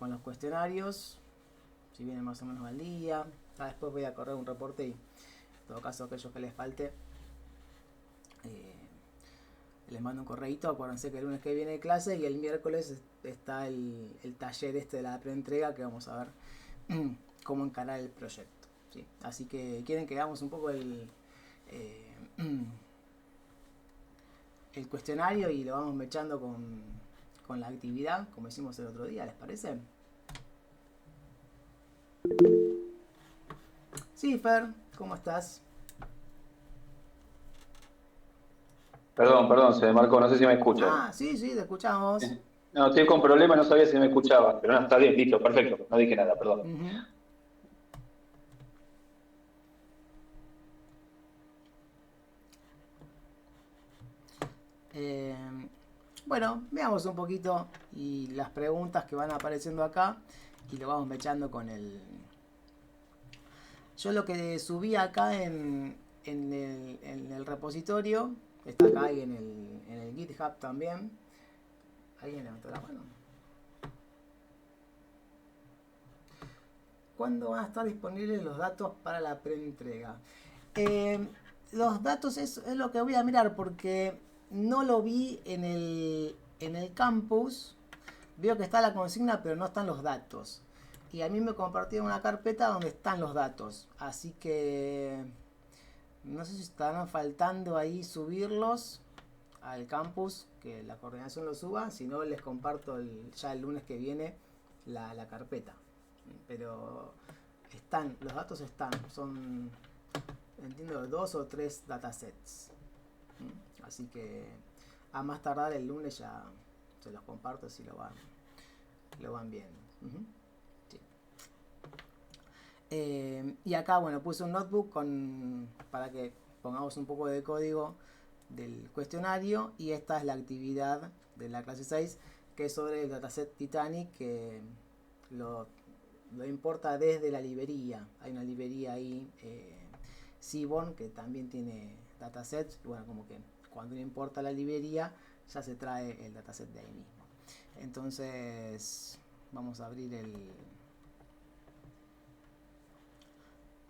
con los cuestionarios, si vienen más o menos al día. Después voy a correr un reporte y en todo caso aquellos que les falte les mando un correíto. Acuérdense que el lunes que viene clase y el miércoles está el taller de la preentrega, que vamos a ver cómo encarar el proyecto, ¿sí? Así que quieren que hagamos un poco el cuestionario y lo vamos mechando con la actividad, como hicimos el otro día, ¿les parece? Sí, Fer, ¿cómo estás? Perdón, se me marcó, no sé si me escuchan. Ah, sí, sí, te escuchamos. No, estoy con problemas, no sabía si me escuchaba, pero no, está bien, listo, perfecto, no dije nada, perdón. Uh-huh. Eh, bueno, veamos un poquito y las preguntas que van apareciendo acá y lo vamos mechando con el... Yo lo que subí acá en el repositorio, está acá y en el GitHub también. ¿Alguien levantó la mano? ¿Cuándo van a estar disponibles los datos para la preentrega? Eh, los datos es lo que voy a mirar porque no lo vi en el campus. Veo que está la consigna, pero no están los datos. Y a mí me compartieron una carpeta donde están los datos. Así que no sé si estarán faltando ahí subirlos al campus, que la coordinación lo suba. Si no, les comparto ya el lunes que viene la carpeta. Pero están, los datos están. Son, entiendo, 2 o 3 datasets. Así que a más tardar el lunes ya se los comparto si lo van viendo. Sí. Y acá, bueno, puse un notebook para que pongamos un poco de código del cuestionario. Y esta es la actividad de la clase 6, que es sobre el dataset Titanic, que lo importa desde la librería. Hay una librería ahí, Seaborn, que también tiene datasets. Y bueno, como que cuando uno importa la librería, ya se trae el dataset de ahí mismo. Entonces, vamos a abrir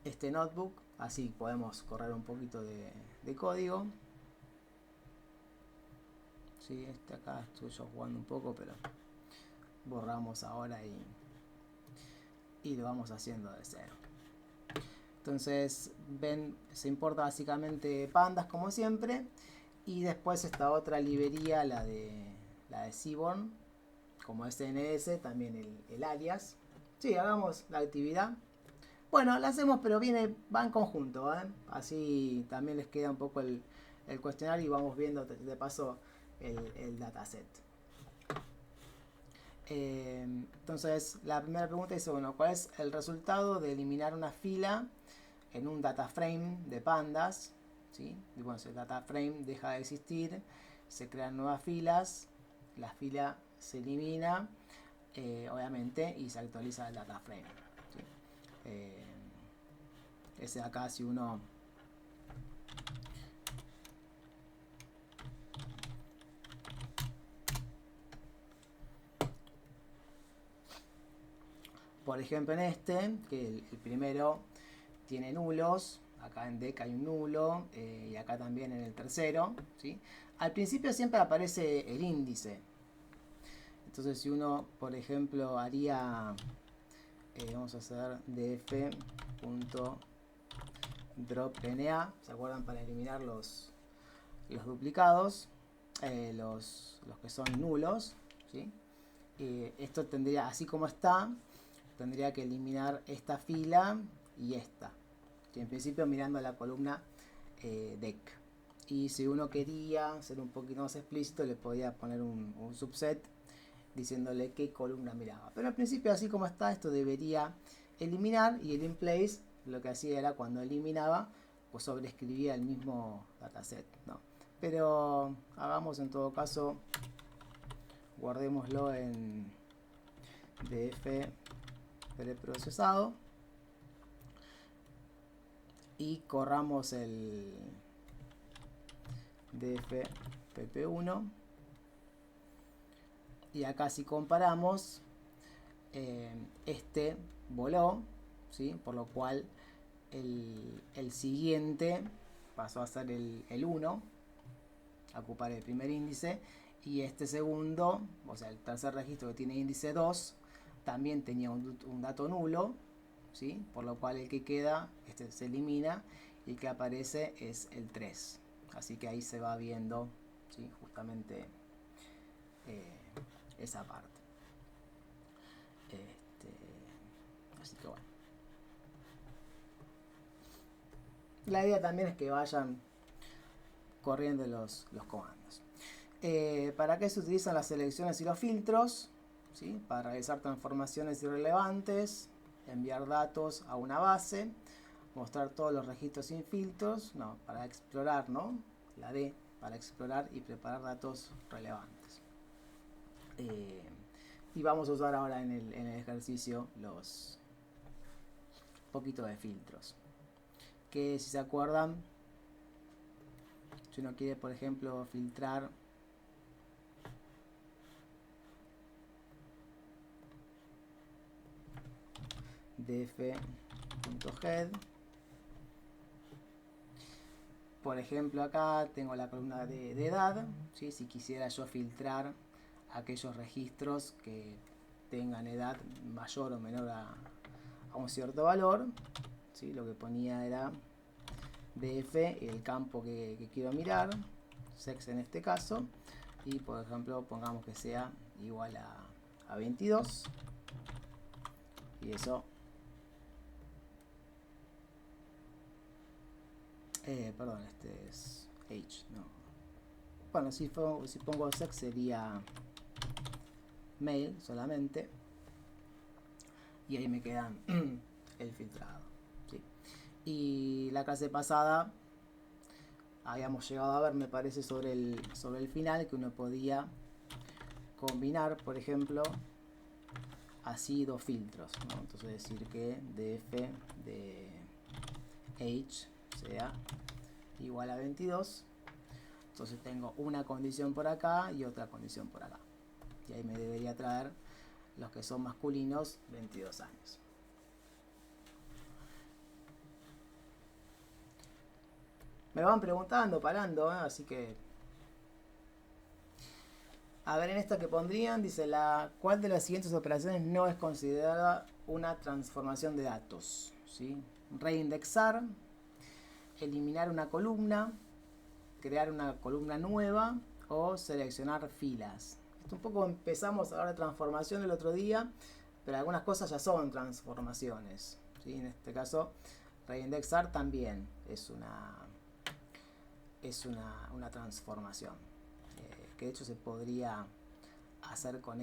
este notebook, así podemos correr un poquito de código. Sí, acá estoy yo jugando un poco, pero borramos ahora y lo vamos haciendo de cero. Entonces, ven, se importa básicamente pandas como siempre, y después esta otra librería, la de Seaborn, como SNS, también el alias. Sí, hagamos la actividad. Bueno, la hacemos, pero va en conjunto, ¿eh? Así también les queda un poco el cuestionario y vamos viendo de paso el dataset. Entonces, la primera pregunta dice, bueno, ¿cuál es el resultado de eliminar una fila en un data frame de pandas? ¿Sí? Y bueno, si el data frame deja de existir, se crean nuevas filas, la fila se elimina, obviamente, y se actualiza el data frame. ¿Sí? Ese de acá, si uno por ejemplo en este, que el primero tiene nulos, acá en deck hay un nulo, y acá también en el tercero, ¿sí? Al principio siempre aparece el índice. Entonces si uno, por ejemplo, haría, vamos a hacer df.dropNA, ¿se acuerdan? Para eliminar los duplicados, los que son nulos, ¿sí? Esto tendría, así como está, tendría que eliminar esta fila y esta, que en principio mirando la columna deck. Y si uno quería ser un poquito más explícito, le podía poner un subset diciéndole qué columna miraba. Pero al principio, así como está, esto debería eliminar, y el in place lo que hacía era cuando eliminaba, pues sobreescribía el mismo dataset, ¿no? Pero hagamos en todo caso, guardémoslo en df preprocesado y corramos el df pp1. Y acá si comparamos, este voló, ¿sí? Por lo cual el siguiente pasó a ser el 1, a ocupar el primer índice, y este segundo, o sea el tercer registro que tiene índice 2, también tenía un dato nulo, ¿sí? Por lo cual el que queda, este se elimina, y el que aparece es el 3. Así que ahí se va viendo, ¿sí? Justamente esa parte. Así que bueno. La idea también es que vayan corriendo los comandos. ¿Para qué se utilizan las selecciones y los filtros? ¿Sí? Para realizar transformaciones irrelevantes, enviar datos a una base, mostrar todos los registros sin filtros, no, para explorar, ¿no? La D, para explorar y preparar datos relevantes. Y vamos a usar ahora en el ejercicio los poquitos de filtros. Que si se acuerdan, si uno quiere, por ejemplo, filtrar df.head, por ejemplo, acá tengo la columna de edad, ¿sí? Si quisiera yo filtrar aquellos registros que tengan edad mayor o menor a un cierto valor, ¿sí? Lo que ponía era df, el campo que quiero mirar, sex en este caso, y por ejemplo pongamos que sea igual a 22, y eso perdón, este es age, no. Bueno, si pongo sex sería male solamente, y ahí me quedan el filtrado, ¿sí? Y la clase pasada habíamos llegado a ver, me parece, sobre el final, que uno podía combinar, por ejemplo, así dos filtros, ¿no? Entonces decir que df de age sea igual a 22. Entonces tengo una condición por acá y otra condición por acá. Y ahí me debería traer los que son masculinos 22 años. Me lo van preguntando, parando, ¿eh? Así que... A ver, en esta que pondrían, dice, ¿cuál de las siguientes operaciones no es considerada una transformación de datos? ¿Sí? Reindexar, eliminar una columna, crear una columna nueva o seleccionar filas. Esto un poco empezamos a hablar de transformación el otro día, pero algunas cosas ya son transformaciones, ¿sí? En este caso, reindexar también es una transformación, que de hecho se podría hacer con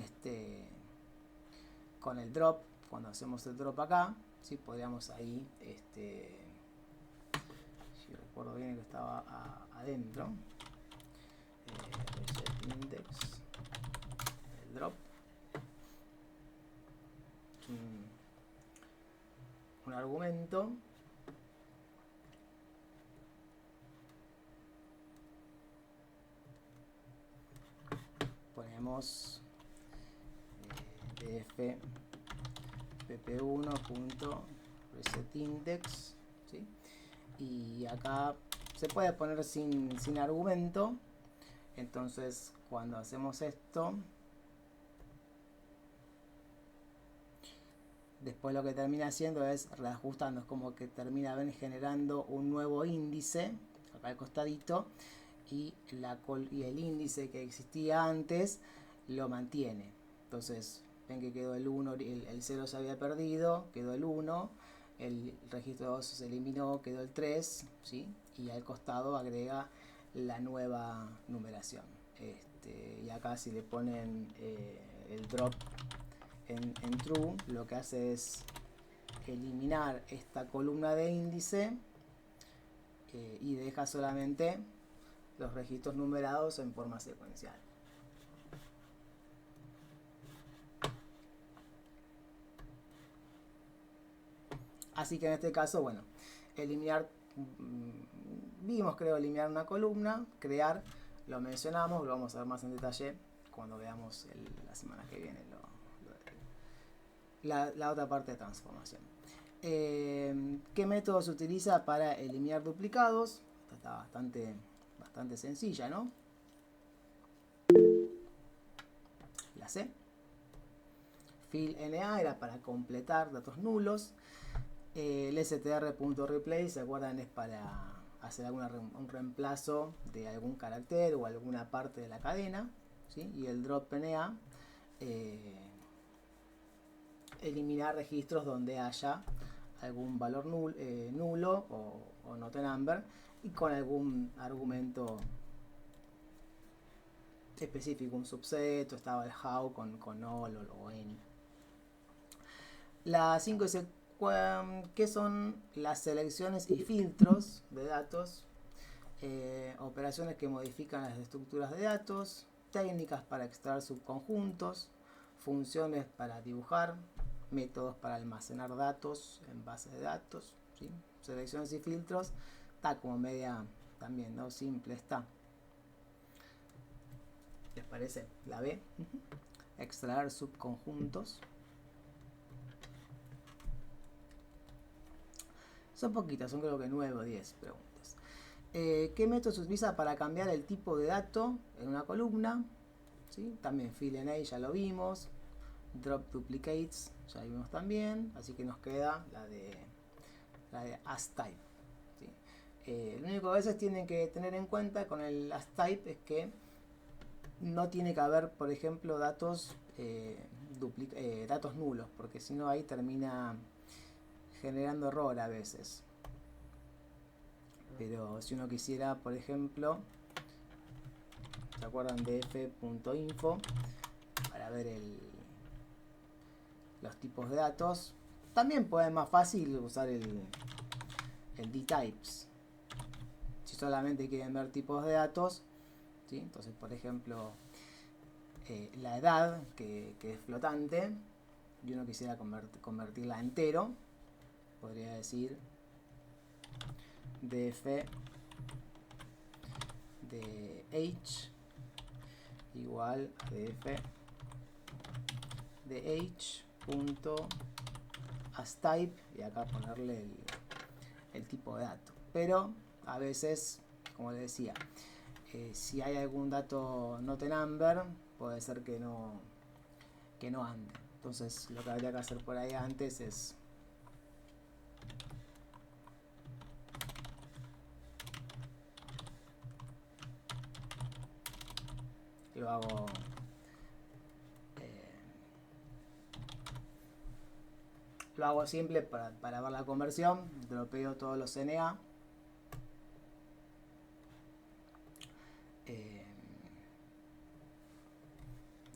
el drop. Cuando hacemos el drop acá, ¿sí? Podríamos ahí, si recuerdo bien que estaba adentro, reset index, el drop, un argumento, ponemos df pp1.resetIndex, ¿sí? Y acá se puede poner sin argumento. Entonces cuando hacemos esto, después lo que termina haciendo es reajustando, es como que termina generando un nuevo índice acá al costadito, y el índice que existía antes lo mantiene. Entonces ven que quedó el 1, el 0 se había perdido, quedó el 1, el registro 2 se eliminó, quedó el 3, ¿sí? Y al costado agrega la nueva numeración. Y acá si le ponen el drop en true, lo que hace es eliminar esta columna de índice y deja solamente los registros numerados en forma secuencial. Así que en este caso, bueno, vimos creo eliminar una columna, crear, lo mencionamos, lo vamos a ver más en detalle cuando veamos la semana que viene la otra parte de transformación. ¿Qué método se utiliza para eliminar duplicados? Esta está bastante sencilla, ¿no? La C. Fill NA era para completar datos nulos. El str.replace, ¿se acuerdan? Es para hacer un reemplazo de algún carácter o alguna parte de la cadena, ¿sí? Y el drop NA, eliminar registros donde haya algún valor nulo o not a number y con algún argumento específico, un subset, o estaba el how con all o any. La 5 dice qué son las selecciones y filtros de datos, operaciones que modifican las estructuras de datos, técnicas para extraer subconjuntos, funciones para dibujar, métodos para almacenar datos en bases de datos, ¿sí? Selecciones y filtros, está como media también, ¿no? Simple está. ¿Les parece? La B. Extraer subconjuntos. Son poquitas, son creo que 9 o 10 preguntas. ¿Qué método se utiliza para cambiar el tipo de dato en una columna? ¿Sí? También fill NA ya lo vimos. Drop duplicates ya vimos también. Así que nos queda la de asType. ¿Sí? Lo único que a veces tienen que tener en cuenta con el asType es que no tiene que haber, por ejemplo, datos nulos, porque si no ahí termina generando error a veces. Pero si uno quisiera, por ejemplo, ¿se acuerdan de f.info? Para ver los tipos de datos. También puede ser más fácil usar el dtypes. Si solamente quieren ver tipos de datos, ¿sí? Entonces, por ejemplo, la edad, que es flotante, y uno quisiera convertirla a entero, podría decir df de age igual a df de age punto asType, y acá ponerle el tipo de dato. Pero a veces, como les decía, si hay algún dato not a number, puede ser que no ande. Entonces lo que habría que hacer por ahí antes es lo hago simple para ver la conversión. Dropeo todos los NA,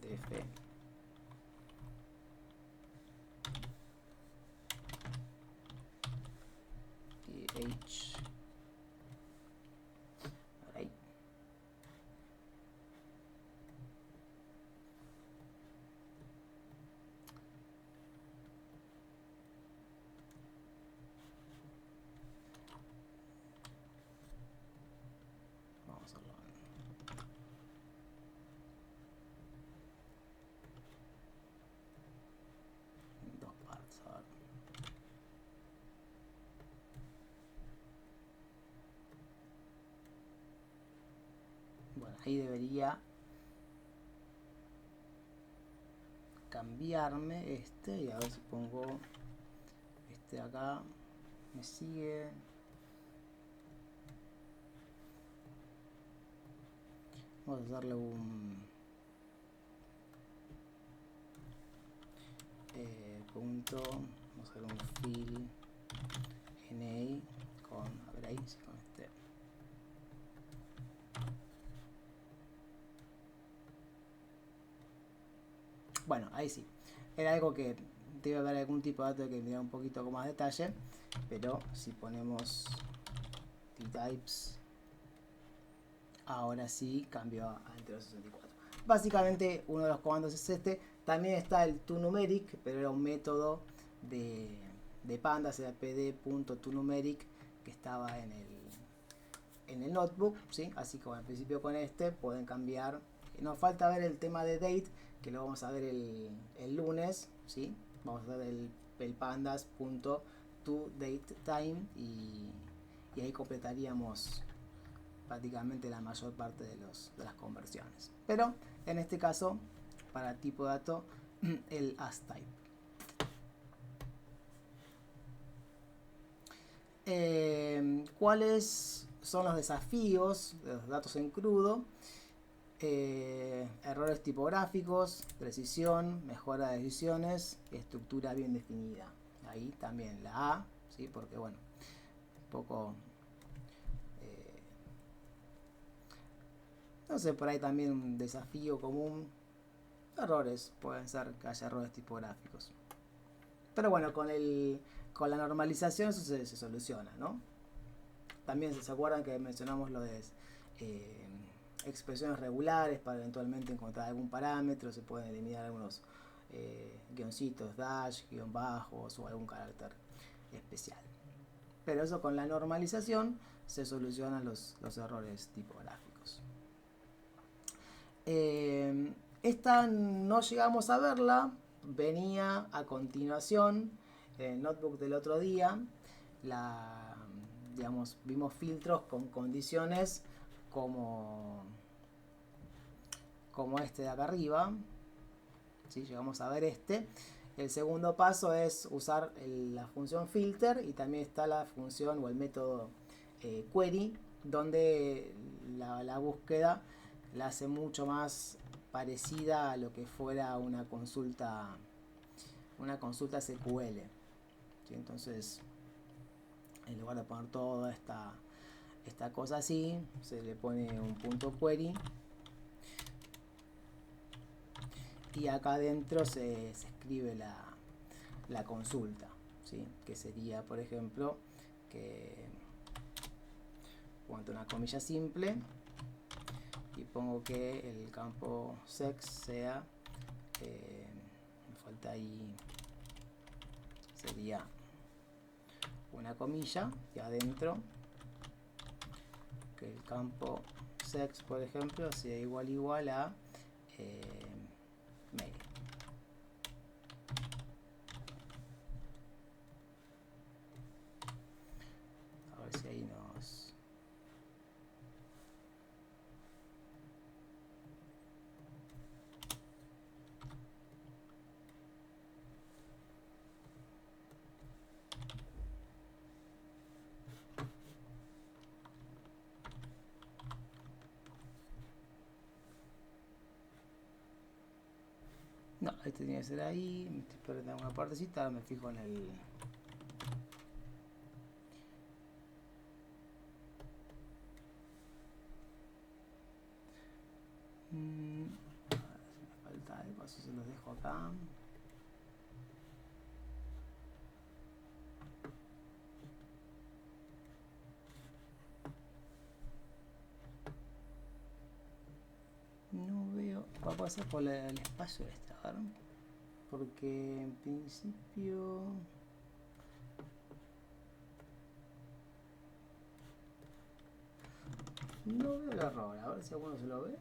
df y h ahí. Vamos a hacerlo en dos partes. A ver. Bueno, ahí debería cambiarme este, y a ver si pongo este acá. Me sigue. Vamos a darle un punto. Vamos a hacer un fill NA con, a ver ahí, sí, con este. Bueno, ahí sí. Era algo que debe haber algún tipo de dato que me da un poquito con más detalle. Pero si ponemos dtypes, ahora sí cambió a entero 64. Básicamente uno de los comandos es este. También está el toNumeric, pero era un método de pandas, era pd.toNumeric, que estaba en el notebook, ¿sí? Así que bueno, al principio con este pueden cambiar. Nos falta ver el tema de date, que lo vamos a ver el lunes, ¿sí? vamos a hacer el pandas.toDateTime y ahí completaríamos prácticamente la mayor parte de las conversiones. Pero en este caso, para tipo de dato, el asType. ¿Cuáles son los desafíos de los datos en crudo? Errores tipográficos, precisión, mejora de decisiones, estructura bien definida. Ahí también la A, ¿sí? Porque bueno, un poco, no sé, por ahí también un desafío común. Errores, pueden ser que haya errores tipográficos. Pero bueno, con la normalización eso se soluciona, ¿no? También se acuerdan que mencionamos lo de expresiones regulares para eventualmente encontrar algún parámetro, se pueden eliminar algunos guioncitos, dash, guión bajos o algún carácter especial. Pero eso con la normalización se solucionan los errores tipográficos. Esta no llegamos a verla, venía a continuación en el notebook del otro día. Digamos, vimos filtros con condiciones como este de acá arriba. ¿Sí? Llegamos a ver este. El segundo paso es usar la función filter y también está la función o el método query, donde la búsqueda la hace mucho más parecida a lo que fuera una consulta SQL. ¿Sí? Entonces, en lugar de poner toda esta cosa así, se le pone un punto query y acá adentro se escribe la consulta, ¿sí? Que sería, por ejemplo, que pongo una comilla simple y pongo que el campo sex sea, me falta ahí, sería una comilla y adentro que el campo sex, por ejemplo, sea igual a mail. A ver si ahí nos... No, este tiene que ser ahí. Me estoy perdiendo una partecita, ahora me fijo en el... me falta algo, así se los dejo acá. No veo... Va a pasar por el espacio este, a ver. Porque en principio... no veo el error, a ver si alguno se lo ve.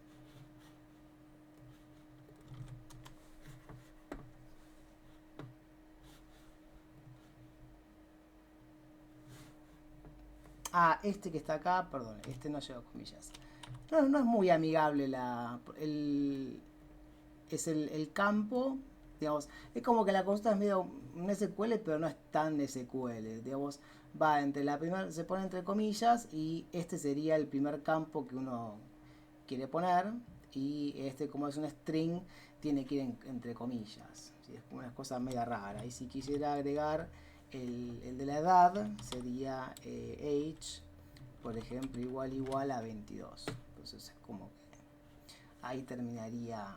Ah, este que está acá, perdón, este no lleva comillas. No es muy amigable el campo, digamos, es como que la consulta es medio un SQL, pero no es tan SQL, digamos, va entre la primera, se pone entre comillas y este sería el primer campo que uno quiere poner y este, como es un string, tiene que ir entre comillas, ¿sí? Es una cosa media rara. Y si quisiera agregar el de la edad, sería age, por ejemplo, igual a 22. Entonces es como que ahí terminaría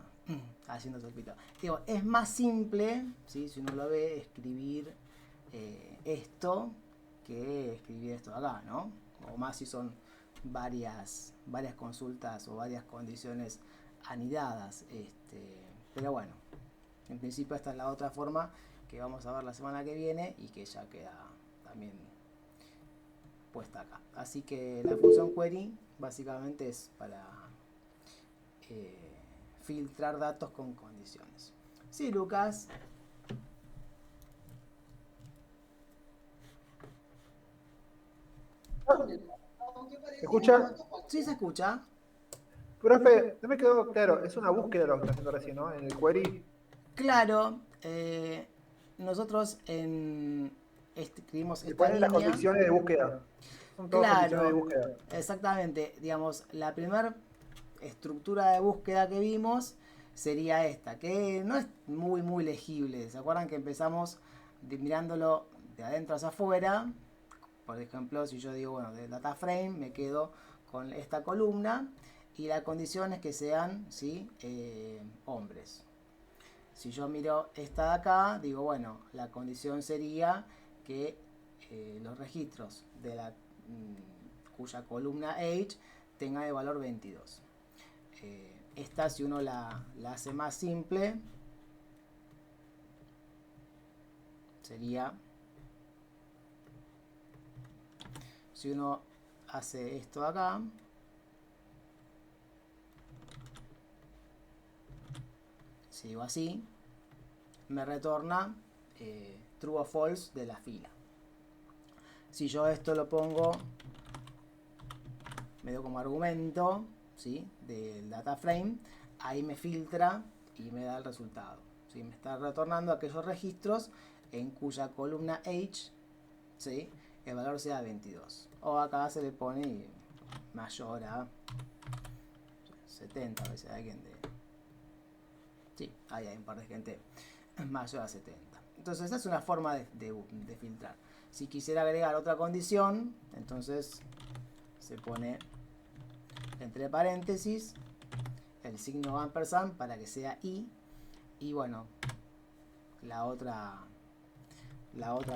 haciendo solpito. Digo, es más simple, ¿sí? Si uno lo ve, escribir esto que escribir esto de acá, ¿no? O más si son varias consultas o varias condiciones anidadas. Pero bueno, en principio esta es la otra forma que vamos a ver la semana que viene y que ya queda también puesta acá. Así que la función query básicamente es para filtrar datos con condiciones. Sí, Lucas. escucha? Sí, se escucha. Profe, no me quedó claro, es una búsqueda lo que está haciendo recién, ¿no? En el query. Claro, nosotros escribimos Le esta ponen las línea. condiciones de búsqueda. Son todas condiciones de Claro, búsqueda. exactamente. Digamos, la primera estructura de búsqueda que vimos sería esta, que no es muy legible. ¿Se acuerdan que empezamos mirándolo de adentro hacia afuera? Por ejemplo, si yo digo, bueno, de data frame me quedo con esta columna y la condición es que sean, ¿sí? Hombres. Si yo miro esta de acá, digo, bueno, la condición sería que los registros de la cuya columna age tenga de valor 22. Esta, si uno la hace más simple, sería, si uno hace esto de acá, si digo así, me retorna true o false de la fila. Si yo esto lo pongo medio como argumento, ¿sí? Del data frame, ahí me filtra y me da el resultado, ¿sí? Me está retornando aquellos registros en cuya columna age, ¿sí? El valor sea 22. O acá se le pone mayor a 70, a veces hay alguien de... Sí, ahí hay un par de gente mayor a 70. Entonces esa es una forma de filtrar. Si quisiera agregar otra condición, entonces se pone entre paréntesis el signo ampersand para que sea y bueno, la otra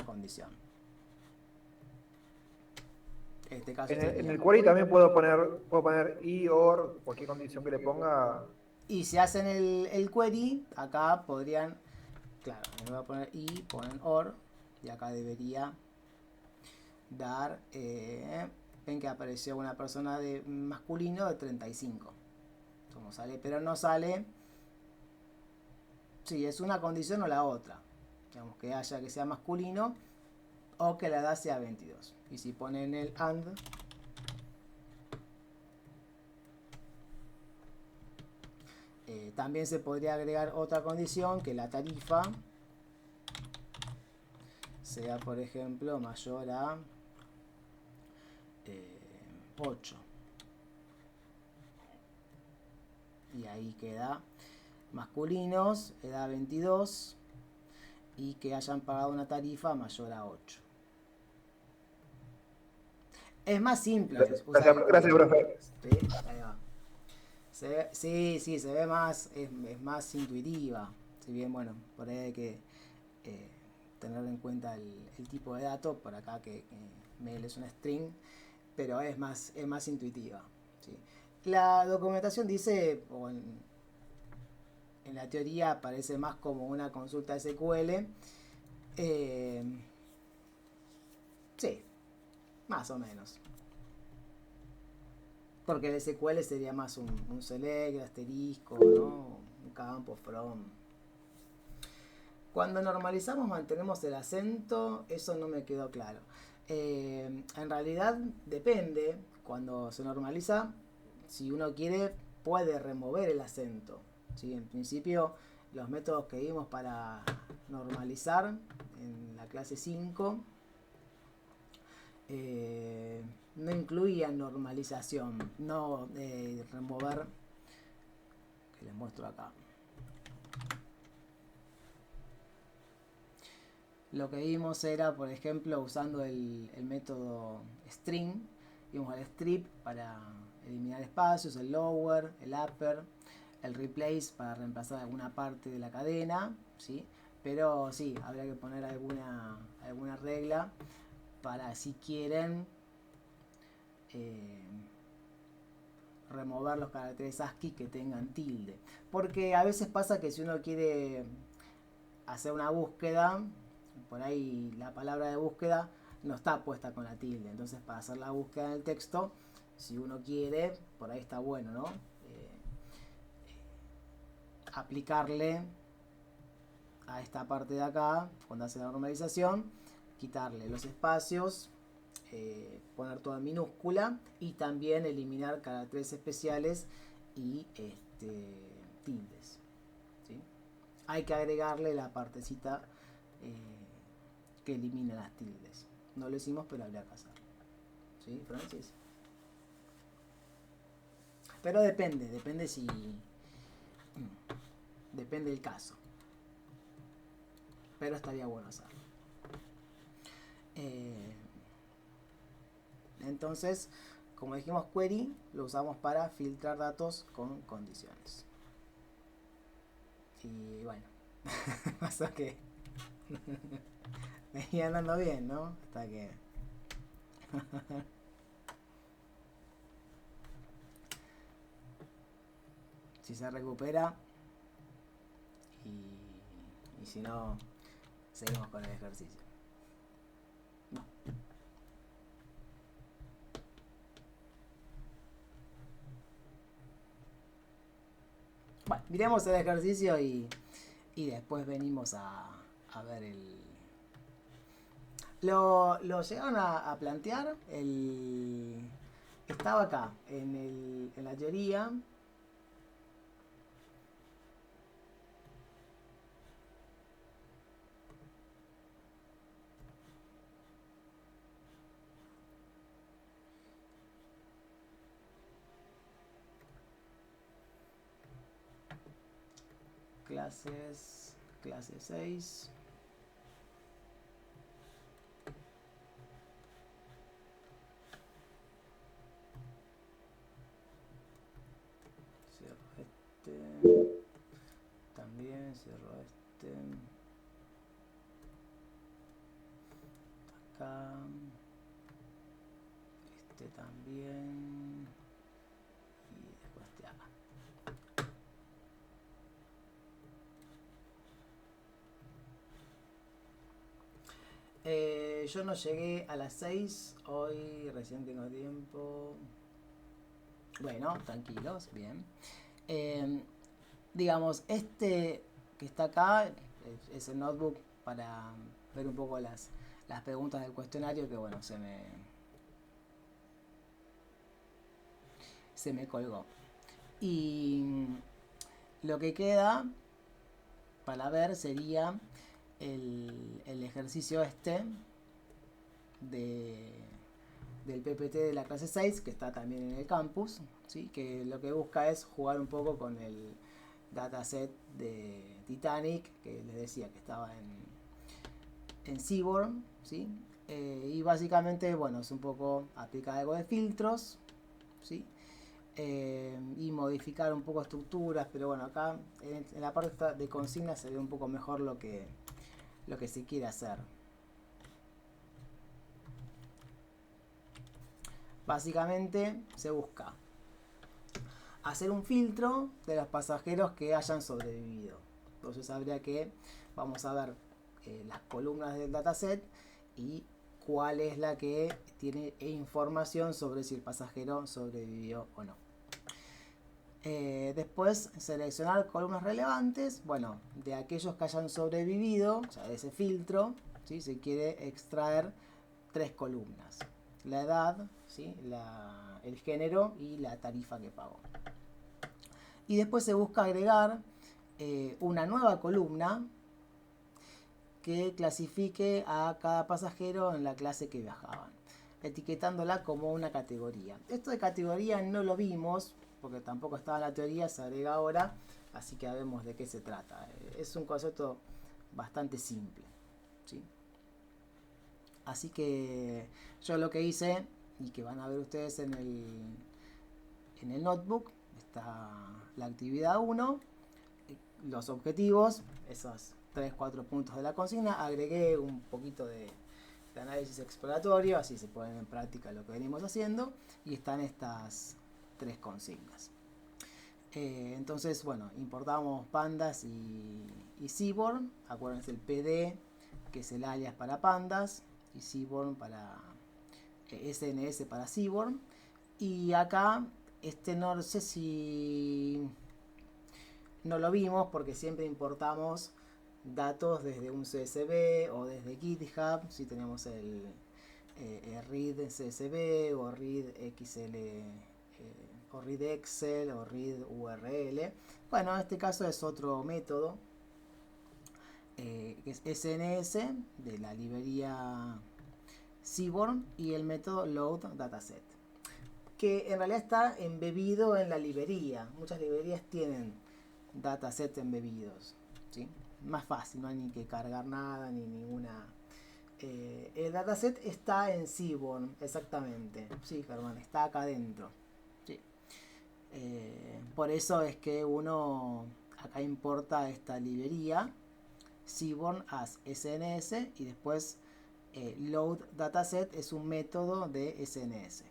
condición. En este caso En sería, el query también puedo poner y, or, cualquier condición que le ponga. y si hacen el query, acá podrían, claro, me voy a poner y, ponen or, y acá debería dar, ven que apareció una persona de masculino de 35. Como sale, pero no sale si es una condición o la otra. Digamos que haya que sea masculino o que la edad sea 22. Y si ponen el and, también se podría agregar otra condición, que la tarifa sea, por ejemplo, mayor a 8. Y ahí queda masculinos, edad 22, y que hayan pagado una tarifa mayor a 8. Es más simple usar el Gracias, query. profe. ¿Sí? Ahí va. Sí, se ve más, es más intuitiva. Si bien, bueno, por ahí hay que tener en cuenta el tipo de dato, por acá que mail es una string, pero es más intuitiva. ¿Sí? La documentación dice, o en la teoría parece más como una consulta SQL. Sí, más o menos. Porque el SQL sería más un select, asterisco, ¿no? Un campo, from. Cuando normalizamos mantenemos el acento, eso no me quedó claro. En realidad depende, cuando se normaliza, si uno quiere puede remover el acento. ¿Sí? En principio los métodos que vimos para normalizar en la clase 5 no incluían normalización, no remover, que les muestro acá. Lo que vimos era, por ejemplo, usando el método string, vimos el strip para eliminar espacios, el lower, el upper, el replace para reemplazar alguna parte de la cadena, ¿sí? Pero sí, habría que poner alguna regla para, si quieren, remover los caracteres ASCII que tengan tilde. Porque a veces pasa que si uno quiere hacer una búsqueda, por ahí la palabra de búsqueda no está puesta con la tilde. Entonces, para hacer la búsqueda en el texto, si uno quiere, por ahí está bueno, ¿no? Aplicarle a esta parte de acá, cuando hace la normalización, quitarle los espacios poner todo en minúscula y también eliminar caracteres especiales y tildes, ¿sí? Hay que agregarle la partecita que elimina las tildes. No lo hicimos, pero habría que hacerlo, ¿sí, Francis? Pero depende si... Depende del caso. Pero estaría bueno hacerlo. Entonces, como dijimos, query lo usamos para filtrar datos con condiciones. Y bueno, pasó que venía andando bien, ¿no? Hasta que... si se recupera y si no, seguimos con el ejercicio. No. Bueno, miremos el ejercicio y después venimos a ver el... Lo llegaron a plantear, estaba acá, en la teoría. Clase 6. Cierro también cierro acá, también, y después acá. Yo no llegué a las 6 hoy, recién tengo tiempo. Bueno, tranquilos, bien. Digamos, que está acá es el notebook para ver un poco las preguntas del cuestionario, que bueno, se me colgó. Y lo que queda para ver sería el ejercicio del PPT de la clase 6, que está también en el campus, ¿sí? Que lo que busca es jugar un poco con el dataset de Titanic, que les decía que estaba en Seaborn, ¿sí? Y básicamente, bueno, es un poco aplicar algo de filtros, ¿sí? Y modificar un poco estructuras, pero bueno, acá en la parte de consignas se ve un poco mejor lo que se quiere hacer. Básicamente se busca hacer un filtro de los pasajeros que hayan sobrevivido. Entonces habría que, vamos a ver las columnas del dataset y cuál es la que tiene información sobre si el pasajero sobrevivió o no. Después seleccionar columnas relevantes, bueno, de aquellos que hayan sobrevivido, o sea, de ese filtro, ¿sí? Se quiere extraer 3 columnas: la edad, ¿sí? El género y la tarifa que pagó. Y después se busca agregar una nueva columna que clasifique a cada pasajero en la clase que viajaban, etiquetándola como una categoría. Esto de categoría no lo vimos porque tampoco estaba en la teoría, se agrega ahora, así que vemos de qué se trata. Es un concepto bastante simple, ¿sí? Así que yo lo que hice, y que van a ver ustedes en el notebook, está la actividad 1, los objetivos, esos 3-4 puntos de la consigna. Agregué un poquito de análisis exploratorio, así se ponen en práctica lo que venimos haciendo, y están estas 3 consignas. Entonces, bueno, importamos pandas y Seaborn. Acuérdense el PD, que es el alias para pandas, y Seaborn para SNS para Seaborn. Y acá no sé si no lo vimos porque siempre importamos datos desde un CSV o desde GitHub, si tenemos read CSV o read XL o read Excel o read URL. Bueno, en este caso es otro método que es SNS de la librería Seaborn y el método load dataset, que en realidad está embebido en la librería. Muchas librerías tienen datasets embebidos, ¿sí? Más fácil, no hay ni que cargar nada ni ninguna. El dataset está en Seaborn, exactamente. Sí, Germán, está acá adentro. Sí. Por eso es que uno acá importa esta librería Seaborn as SNS y después load dataset es un método de SNS.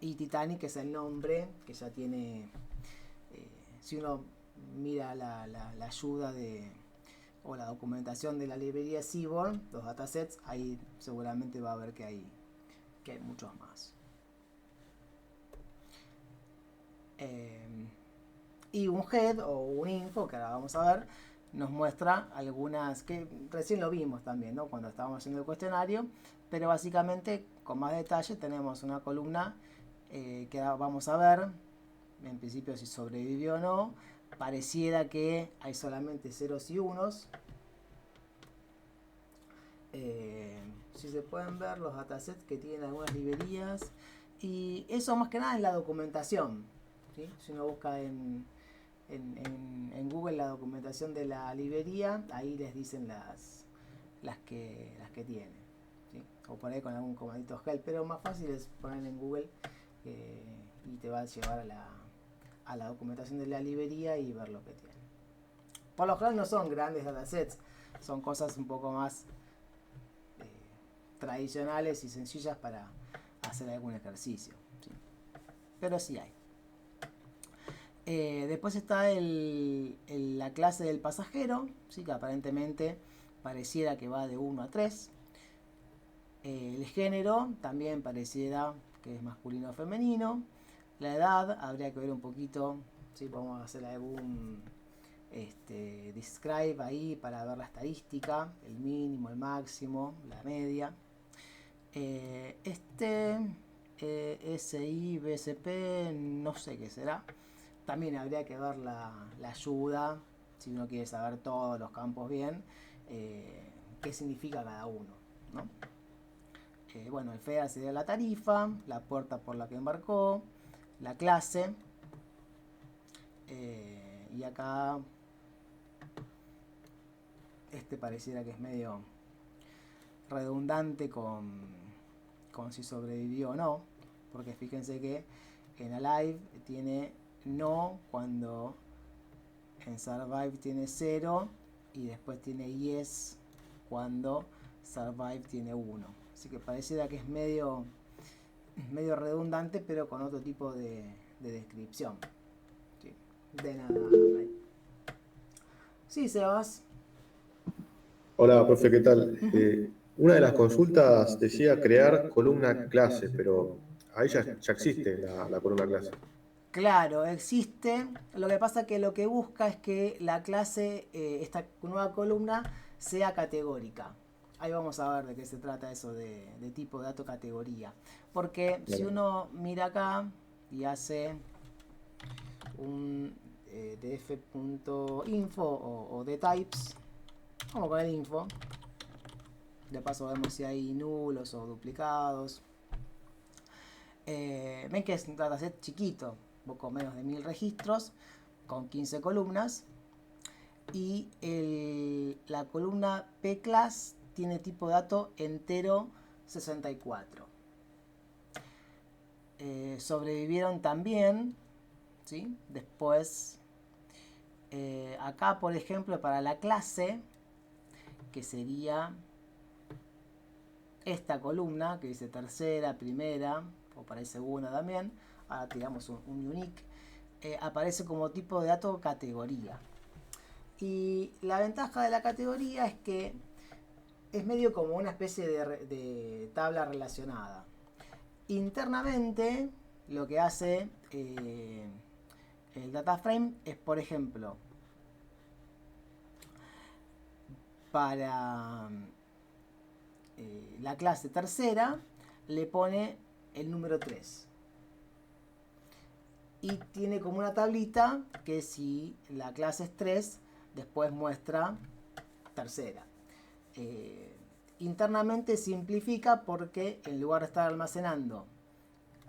Y Titanic es el nombre que ya tiene. Si uno mira la ayuda o la documentación de la librería Seaborn, los datasets, ahí seguramente va a ver que hay muchos más. Y un head o un info, que ahora vamos a ver, nos muestra algunas, que recién lo vimos también, ¿no? Cuando estábamos haciendo el cuestionario, pero básicamente con más detalle tenemos una columna que vamos a ver, en principio si sobrevivió o no. Pareciera que hay solamente ceros y unos. Si se pueden ver los datasets que tienen algunas librerías, y eso más que nada es la documentación, ¿sí? Si uno busca en Google la documentación de la librería, ahí les dicen las que tienen, ¿sí? O por ahí con algún comandito help, pero más fácil es poner en Google y te va a llevar a la documentación de la librería y ver lo que tiene. Por lo general no son grandes datasets, son cosas un poco más tradicionales y sencillas para hacer algún ejercicio, ¿sí? Pero sí hay. Después está la clase del pasajero, ¿sí? Que aparentemente pareciera que va de 1 a 3. El género también pareciera que es masculino o femenino. La edad habría que ver un poquito, ¿sí? Vamos a hacer algún describe ahí para ver la estadística, el mínimo, el máximo, la media. SI, BSP, no sé qué será. También habría que ver la ayuda, si uno quiere saber todos los campos bien, qué significa cada uno, ¿no? Bueno, el FEA sería la tarifa, la puerta por la que embarcó, la clase, y acá pareciera que es medio redundante con si sobrevivió o no, porque fíjense que en Alive tiene no cuando en Survive tiene 0 y después tiene yes cuando Survive tiene 1. Así que pareciera que es medio redundante, pero con otro tipo de descripción. Sí. De nada. Sí, Sebas. Hola, profe, ¿qué tal? Una de las consultas decía crear columna clase, pero ahí ya existe la columna clase. Claro, existe. Lo que pasa es que lo que busca es que la clase, esta nueva columna, sea categórica. Ahí vamos a ver de qué se trata eso de tipo de dato categoría. Porque si uno mira acá y hace un df.info o de types, vamos con el info. De paso vemos si hay nulos o duplicados. Ven que es un dataset chiquito, poco menos de 1000 registros, con 15 columnas. Y la columna pclass tiene tipo de dato entero 64. Sobrevivieron también, ¿sí? Después, acá por ejemplo para la clase, que sería esta columna que dice tercera, primera, o para ahí segunda también, ahora tiramos un unique, aparece como tipo de dato categoría. Y la ventaja de la categoría es que es medio como una especie de tabla relacionada. Internamente lo que hace el data frame es, por ejemplo, para la clase tercera le pone el número 3. Y tiene como una tablita que si la clase es 3, después muestra tercera. Internamente simplifica porque en lugar de estar almacenando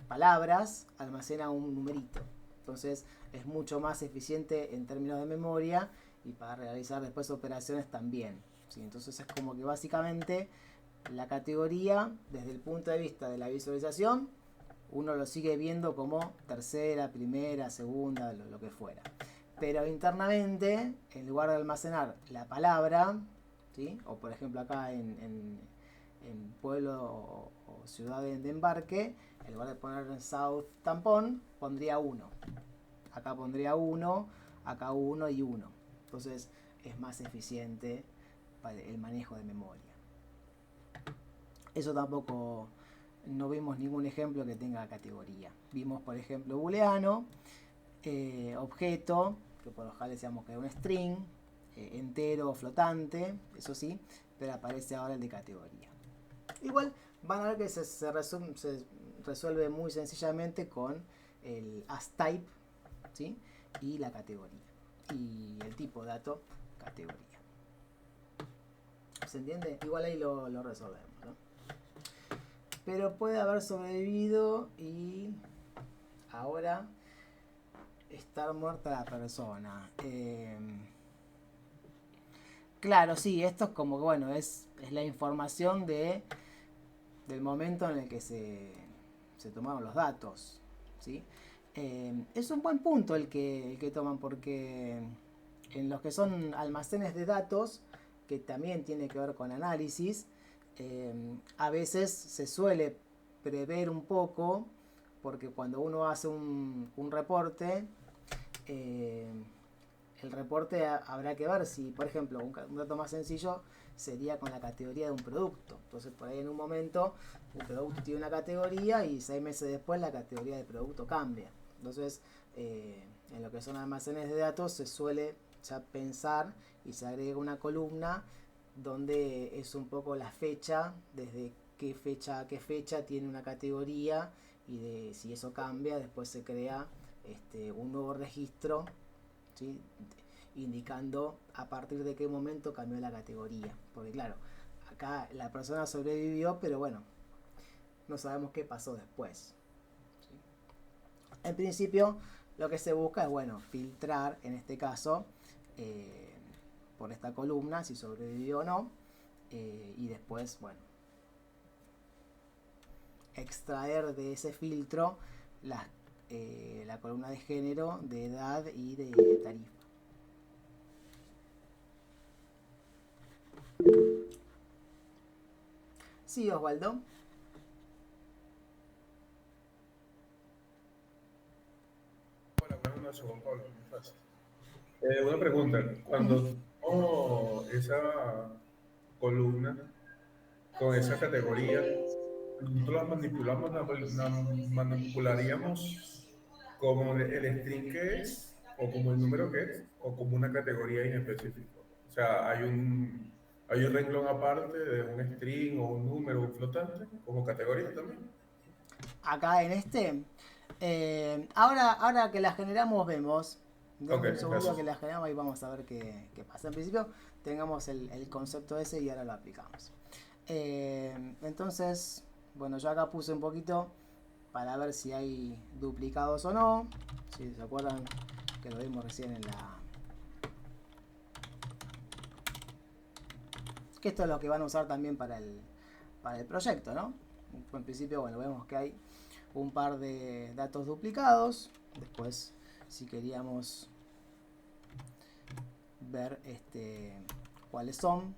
palabras, almacena un numerito. Entonces es mucho más eficiente en términos de memoria y para realizar después operaciones también. ¿Sí? Entonces es como que básicamente la categoría, desde el punto de vista de la visualización, uno lo sigue viendo como tercera, primera, segunda, lo que fuera. Pero internamente, en lugar de almacenar la palabra, ¿sí? O por ejemplo acá en pueblo o ciudad de embarque, en lugar de poner South Tampón, pondría 1. Acá pondría 1, acá 1 y 1. Entonces es más eficiente para el manejo de memoria. Eso tampoco, no vimos ningún ejemplo que tenga categoría. Vimos por ejemplo booleano, objeto, que por lo general decíamos que era un string, entero o flotante, eso sí, pero aparece ahora el de categoría. Igual van a ver que se resuelve muy sencillamente con el asType, ¿sí? Y la categoría. Y el tipo dato, categoría. ¿Se entiende? Igual ahí lo resolvemos, ¿no? Pero puede haber sobrevivido y ahora estar muerta la persona. Claro, sí, esto es como que bueno, es la información del momento en el que se tomaron los datos, ¿sí? Es un buen punto el que toman, porque en los que son almacenes de datos, que también tiene que ver con análisis, a veces se suele prever un poco, porque cuando uno hace un reporte, el reporte habrá que ver si, por ejemplo, un dato más sencillo sería con la categoría de un producto. Entonces, por ahí en un momento, un producto tiene una categoría y 6 meses después la categoría de producto cambia. Entonces, en lo que son almacenes de datos se suele ya pensar y se agrega una columna donde es un poco la fecha, desde qué fecha a qué fecha tiene una categoría, y de si eso cambia, después se crea un nuevo registro, ¿sí? Indicando a partir de qué momento cambió la categoría. Porque claro, acá la persona sobrevivió, pero bueno, no sabemos qué pasó después, ¿sí? En principio, lo que se busca es, bueno, filtrar, en este caso, por esta columna, si sobrevivió o no, y después, bueno, extraer de ese filtro la columna de género, de edad y de tarifa. Sí, Osvaldo. Hola, buenas noches, Juan Pablo. ¿Cómo estás? Una pregunta. Cuando esa columna con esa categoría, nosotros la manipulamos, la manipularíamos como el string que es, o como el número que es, o como una categoría en específico. O sea, hay un renglón aparte de un string o un número, un flotante, como categoría también. Acá en ahora que la generamos vemos. Ok, Denme un segundo que gracias. la generamos y vamos a ver qué pasa. En principio tengamos el concepto ese y ahora lo aplicamos. Entonces, bueno, yo acá puse un poquito para ver si hay duplicados o no. Si se acuerdan que lo vimos recién que esto es lo que van a usar también para el proyecto, ¿no? En principio, bueno, vemos que hay un par de datos duplicados. Después, si queríamos ver cuáles son,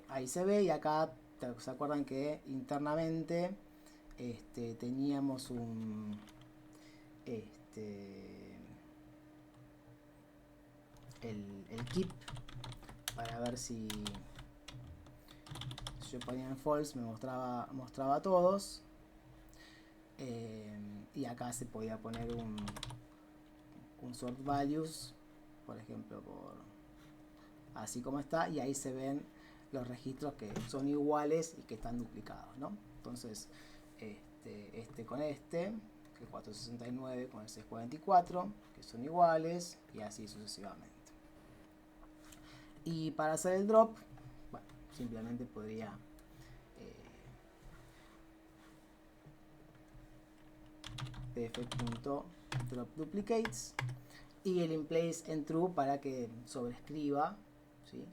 ahí se ve. Y acá se acuerdan que internamente teníamos el keep para ver si yo ponía en false me mostraba a todos, y acá se podía poner un sort values, por ejemplo así como está, y ahí se ven los registros que son iguales y que están duplicados, ¿no? Entonces, este con este, el 469 con el 644, que son iguales, y así sucesivamente. Y para hacer el drop, bueno, simplemente podría df.dropDuplicates y el inplace en true para que sobrescriba, ¿sí?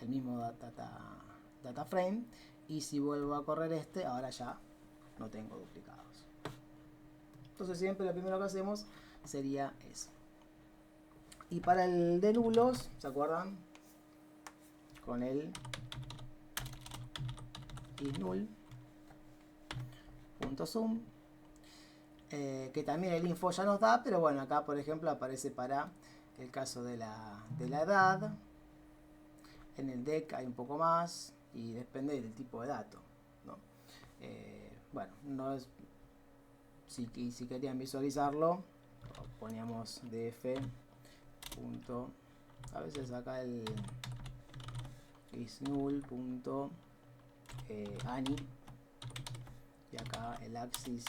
el mismo data frame, y si vuelvo a correr ahora ya no tengo duplicados. Entonces siempre lo primero que hacemos sería eso. Y para el de nulos, ¿se acuerdan? Con el isNull.zoom, que también el info ya nos da, pero bueno, acá por ejemplo aparece para el caso de la edad. En el deck hay un poco más y depende del tipo de dato, ¿no? Bueno, no es, si querían visualizarlo, poníamos df. A veces acá el isNull.ani y acá el axis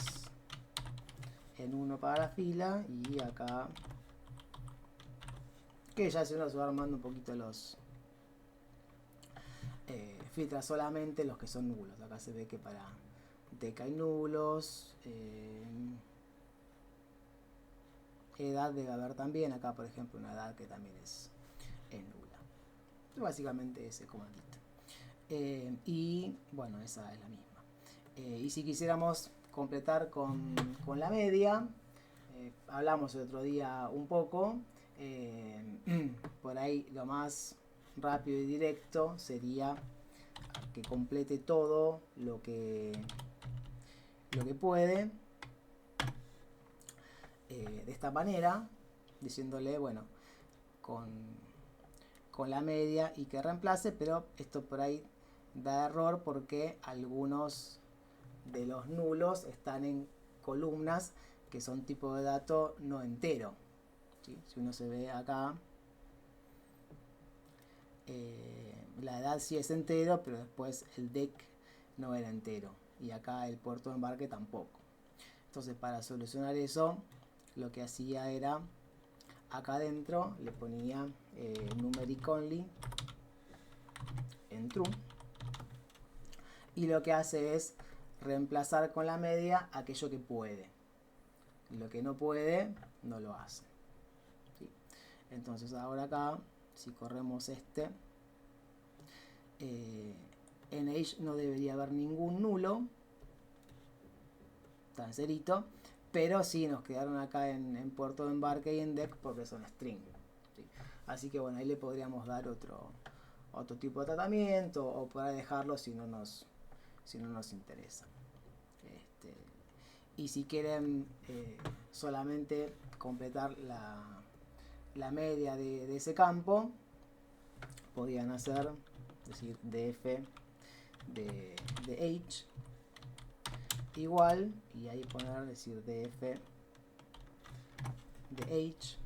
en 1 para la fila, y acá que ya se nos va armando un poquito los filtra solamente los que son nulos. Acá se ve que para deck hay nulos, edad debe haber también, acá por ejemplo una edad que también es nula. Básicamente ese comandito. Y bueno, esa es la misma. Y si quisiéramos completar con la media, hablamos el otro día un poco, por ahí lo más rápido y directo sería que complete todo lo que puede, de esta manera, diciéndole, bueno, con la media y que reemplace, pero esto por ahí da error porque algunos de los nulos están en columnas que son tipo de dato no entero, ¿sí? Si uno se ve acá, la edad sí es entero, pero después el deck no era entero, y acá el puerto de embarque tampoco. Entonces, para solucionar eso, lo que hacía era, acá adentro le ponía numeric only en true, y lo que hace es reemplazar con la media aquello que puede. Lo que no puede, no lo hace, ¿sí? Entonces ahora acá, si corremos en age no debería haber ningún nulo, tan cerito, pero sí nos quedaron acá en puerto de embarque y en deck porque son string, ¿sí? Así que bueno, ahí le podríamos dar otro tipo de tratamiento, o poder dejarlo si no nos interesa. Y si quieren solamente completar la media de ese campo, podrían hacer, decir, df de h igual, y ahí poner, decir, df de h.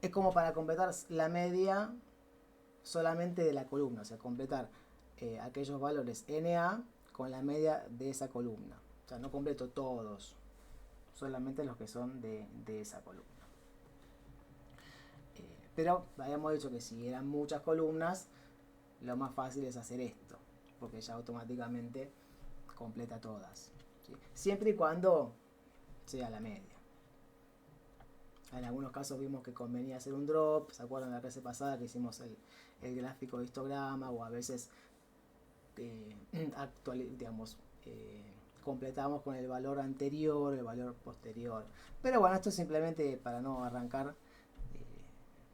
Es como para completar la media solamente de la columna, o sea, completar aquellos valores NA con la media de esa columna. O sea, no completo todos, solamente los que son de esa columna. Pero habíamos dicho que si eran muchas columnas, lo más fácil es hacer esto, porque ya automáticamente completa todas, ¿sí? Siempre y cuando sea la media. En algunos casos vimos que convenía hacer un drop. ¿Se acuerdan de la clase pasada que hicimos el gráfico de histograma? O a veces completamos con el valor anterior, el valor posterior. Pero bueno, esto es simplemente para no arrancar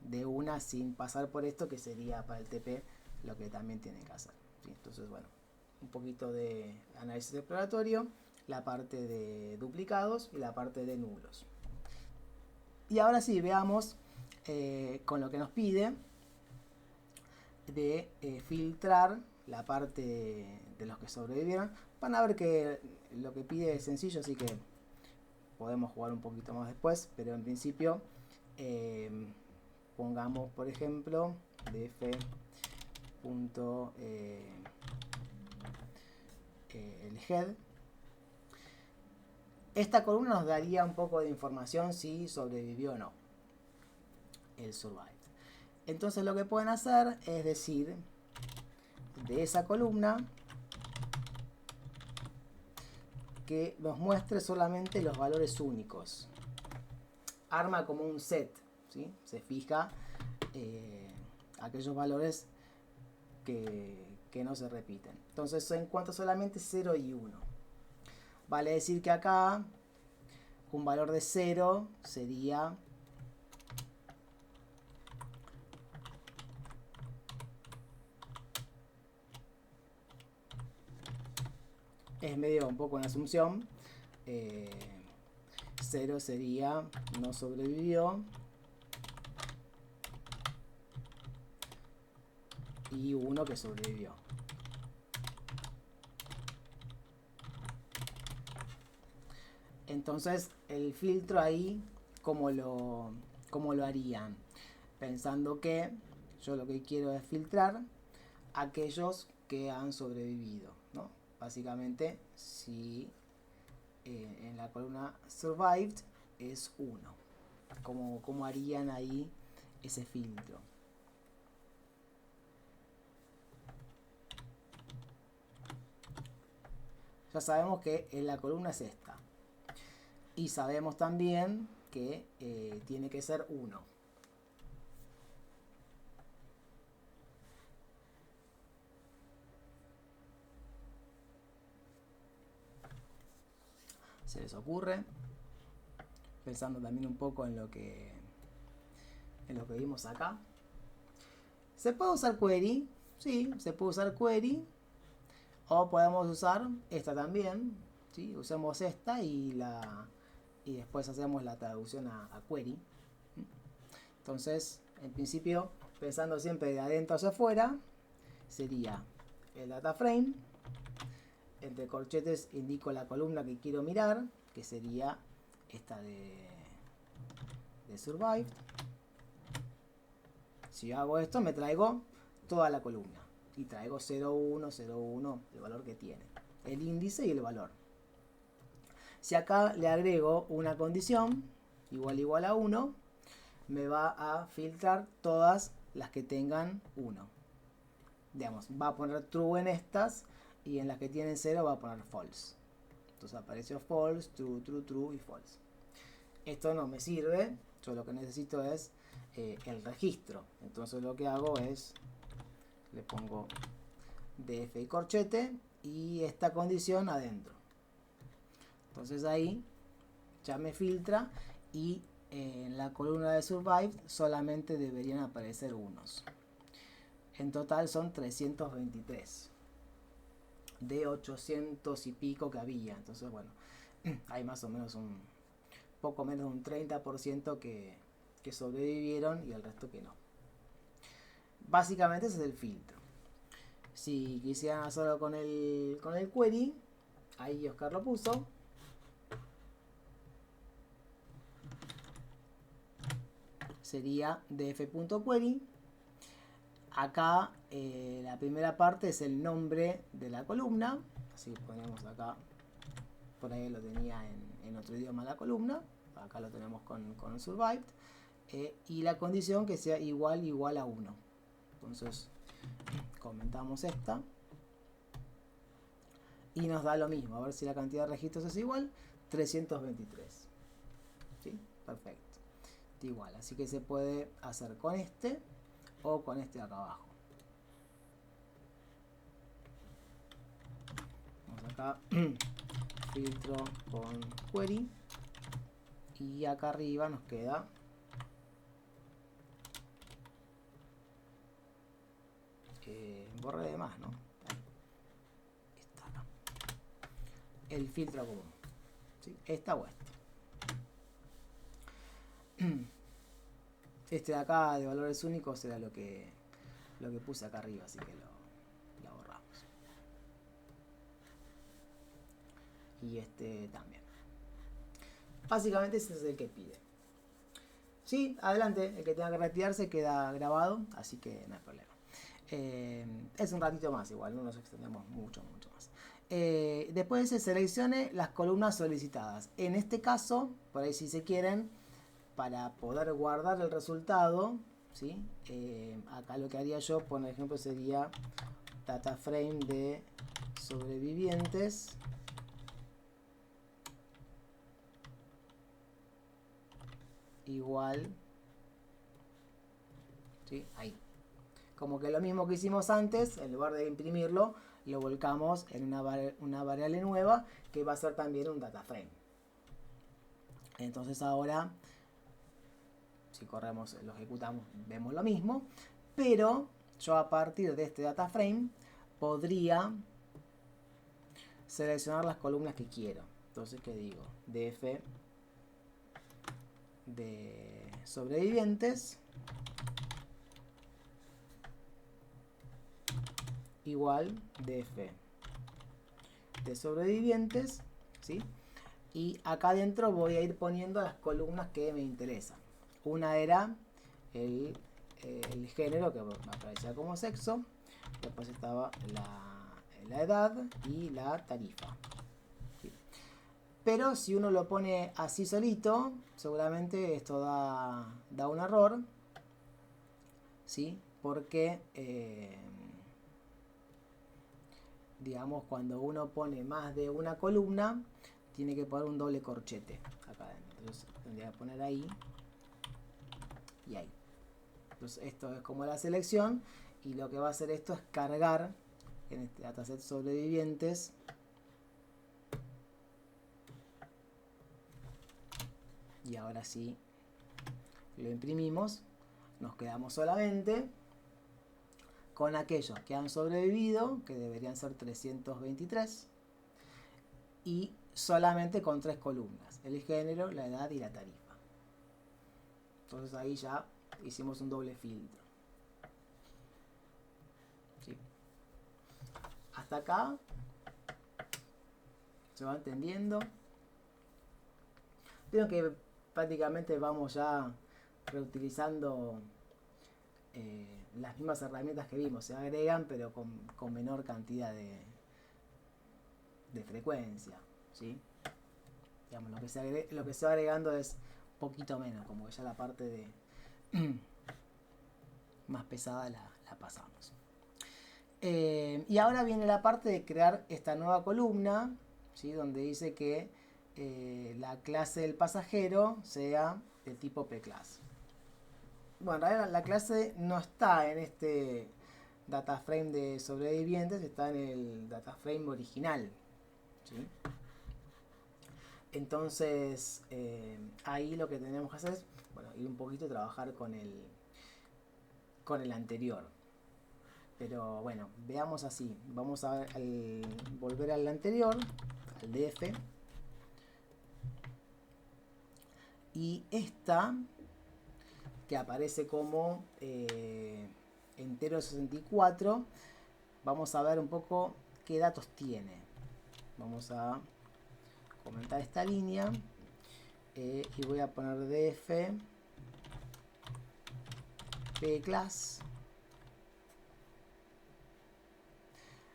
de una sin pasar por esto, que sería para el TP lo que también tienen que hacer, ¿sí? Entonces bueno, un poquito de análisis exploratorio, la parte de duplicados y la parte de nulos. Y ahora sí, veamos con lo que nos pide de filtrar la parte de los que sobrevivieron. Van a ver que lo que pide es sencillo, así que podemos jugar un poquito más después, pero en principio pongamos, por ejemplo, df punto el head. Esta columna nos daría un poco de información si sobrevivió o no el survived. Entonces lo que pueden hacer es decir, de esa columna que nos muestre solamente los valores únicos. Arma como un set, ¿sí? Se fija aquellos valores que no se repiten. Entonces en cuanto solamente 0 y 1. Vale decir que acá un valor de 0 sería es medio un poco una asunción. 0 sería no sobrevivió y 1 que sobrevivió. Entonces el filtro ahí, ¿cómo lo harían? Pensando que yo lo que quiero es filtrar aquellos que han sobrevivido, ¿no? Básicamente, si en la columna survived es 1, ¿cómo harían ahí ese filtro? Ya sabemos que en la columna es esta. Y sabemos también que tiene que ser 1. Se les ocurre, pensando también un poco en lo que vimos acá. ¿Se puede usar query? Sí, se puede usar query. O podemos usar esta también, ¿sí? Usamos esta y después hacemos la traducción a query. Entonces, en principio, pensando siempre de adentro hacia afuera, sería el data frame. Entre corchetes indico la columna que quiero mirar, que sería esta de survived. Si yo hago esto, me traigo toda la columna. Y traigo 0,1, 0,1, el valor que tiene. El índice y el valor. Si acá le agrego una condición, igual a 1, me va a filtrar todas las que tengan 1. Digamos, va a poner true en estas y en las que tienen 0 va a poner false. Entonces apareció false, true, true, true y false. Esto no me sirve, yo lo que necesito es el registro. Entonces lo que hago es, le pongo df y corchete y esta condición adentro. Entonces ahí ya me filtra y en la columna de survived solamente deberían aparecer unos. En total son 323 de 800 y pico que había. Entonces bueno, hay más o menos un poco menos de un 30% que sobrevivieron y el resto que no. Básicamente ese es el filtro. Si quisieran hacerlo con el query, ahí Oscar lo puso. Sería df.query. Acá la primera parte es el nombre de la columna. Así ponemos acá, por ahí lo tenía en otro idioma la columna. Acá lo tenemos con survived. Y la condición que sea igual a 1. Entonces comentamos esta y nos da lo mismo. A ver si la cantidad de registros es igual. 323. ¿Sí? Perfecto. Igual. Así que se puede hacer con este o con este de acá abajo. Vamos acá. Filtro con query. Y acá arriba nos queda borré de más, ¿no? Está acá. El filtro común. ¿Sí? Esta o esta. Este de acá de valores únicos era lo que puse acá arriba, así que lo borramos. Y este también. Básicamente ese es el que pide. Sí, adelante, el que tenga que retirarse queda grabado, así que no hay problema. Es un ratito más igual, no nos extendemos mucho más. Después se seleccione las columnas solicitadas. En este caso, por ahí si se quieren, para poder guardar el resultado, ¿sí? Acá lo que haría yo, por ejemplo, sería data frame de sobrevivientes. Igual, ¿sí? Ahí. Como que lo mismo que hicimos antes, en lugar de imprimirlo, lo volcamos en una variable nueva que va a ser también un data frame. Entonces ahora, si corremos, lo ejecutamos, vemos lo mismo, pero yo a partir de este data frame podría seleccionar las columnas que quiero. Entonces, ¿qué digo? df de sobrevivientes igual df de sobrevivientes, ¿sí? Y acá adentro voy a ir poniendo las columnas que me interesan. Una era el género, que me aparecía como sexo. Después estaba la edad y la tarifa. ¿Sí? Pero si uno lo pone así solito, seguramente esto da un error. ¿Sí? Porque digamos, cuando uno pone más de una columna, tiene que poner un doble corchete acá adentro. Entonces tendría que poner ahí y ahí. Entonces esto es como la selección, y lo que va a hacer esto es cargar en este dataset sobrevivientes y ahora sí lo imprimimos. Nos quedamos solamente con aquellos que han sobrevivido, que deberían ser 323, y solamente con 3 columnas: el género, la edad y la tarifa. Entonces ahí ya hicimos un doble filtro. ¿Sí? Hasta acá se va entendiendo. Veo que prácticamente vamos ya reutilizando las mismas herramientas que vimos. Se agregan, pero con menor cantidad de frecuencia, ¿sí? Digamos, lo que se va agregando es poquito menos, como que ya la parte de más pesada la pasamos. Y ahora viene la parte de crear esta nueva columna, ¿sí? Donde dice que la clase del pasajero sea de tipo pClass. Bueno, en realidad la clase no está en este data frame de sobrevivientes, está en el data frame original, ¿sí? Entonces ahí lo que tenemos que hacer es, bueno, ir un poquito a trabajar con el anterior. Pero bueno, veamos así. Vamos a volver al anterior, al df. Y esta, que aparece como entero 64, vamos a ver un poco qué datos tiene. Vamos a comentar esta línea y voy a poner df pClass.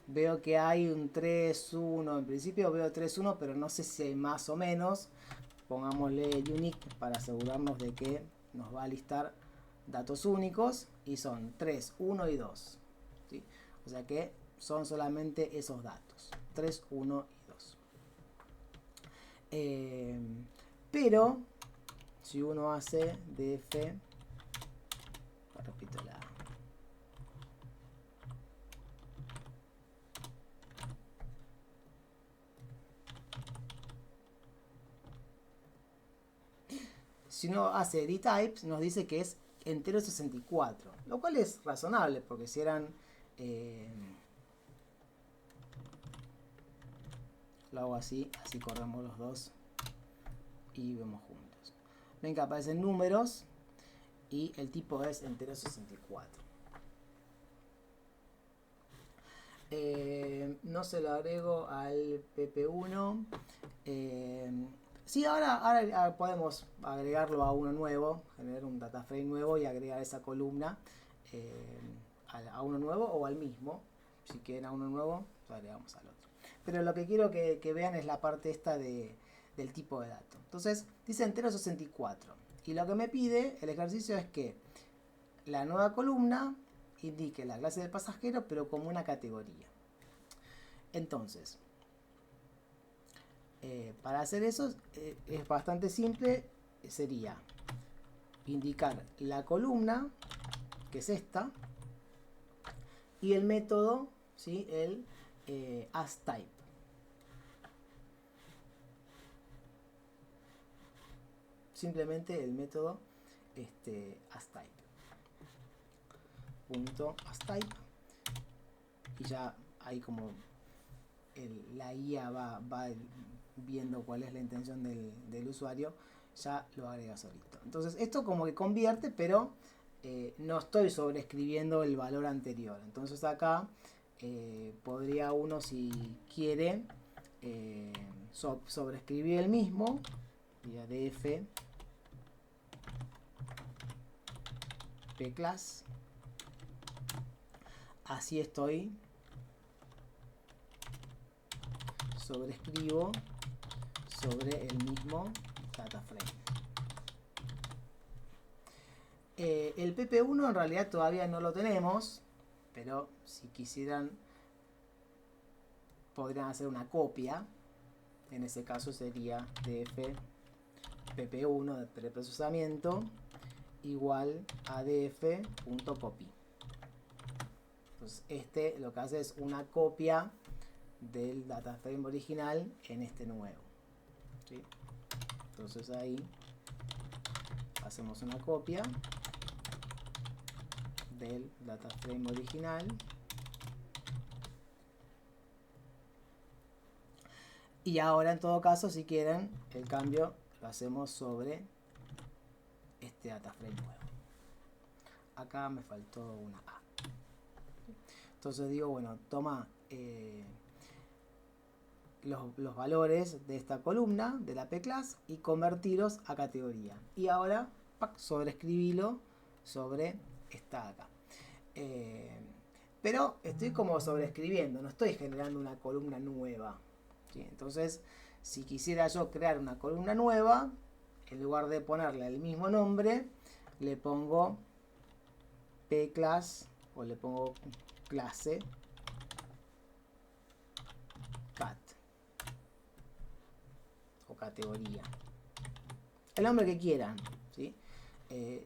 Veo que hay un 3.1, en principio veo 3.1, pero no sé si hay más o menos. Pongámosle unique para asegurarnos de que nos va a listar datos únicos, y son 3, 1 y 2, ¿sí? O sea que son solamente esos datos, 3, 1 y 2. Pero si uno hace df, repito si uno hace dtypes, nos dice que es entero 64, lo cual es razonable, porque si eran lo hago así corremos los dos y vemos juntos. Ven que aparecen números y el tipo es entero 64. No se lo agrego al pp1. Sí, ahora podemos agregarlo a uno nuevo, generar un data frame nuevo y agregar esa columna a uno nuevo o al mismo. Si quieren a uno nuevo, lo agregamos al otro. Pero lo que quiero que vean es la parte esta del tipo de dato. Entonces, dice entero 64. Y lo que me pide el ejercicio es que la nueva columna indique la clase del pasajero, pero como una categoría. Entonces, para hacer eso es bastante simple. Sería indicar la columna, que es esta, y el método, ¿sí? El asType. Simplemente el método asType. Punto asType. Y ya ahí como la IA va viendo cuál es la intención del usuario, ya lo agrega solito. Entonces esto como que convierte, pero no estoy sobreescribiendo el valor anterior. Entonces acá podría uno, si quiere, sobreescribir el mismo, vía df pclass. Así estoy sobreescribo sobre el mismo data frame. El PP1 en realidad todavía no lo tenemos, pero si quisieran podrían hacer una copia. En ese caso sería df pp1 de preprocesamiento igual a df.copy. Entonces lo que hace es una copia del data frame original en este nuevo, ¿sí? Entonces ahí hacemos una copia del data frame original y ahora en todo caso, si quieren, el cambio lo hacemos sobre este data frame nuevo. Acá me faltó una A. Entonces digo, bueno, toma los valores de esta columna de la pclass y convertirlos a categoría. Y ahora sobreescribilo sobre esta acá. Pero estoy como sobreescribiendo, no estoy generando una columna nueva, ¿sí? Entonces, si quisiera yo crear una columna nueva, en lugar de ponerle el mismo nombre, le pongo pclass o le pongo clase cat o categoría, el nombre que quieran, ¿sí?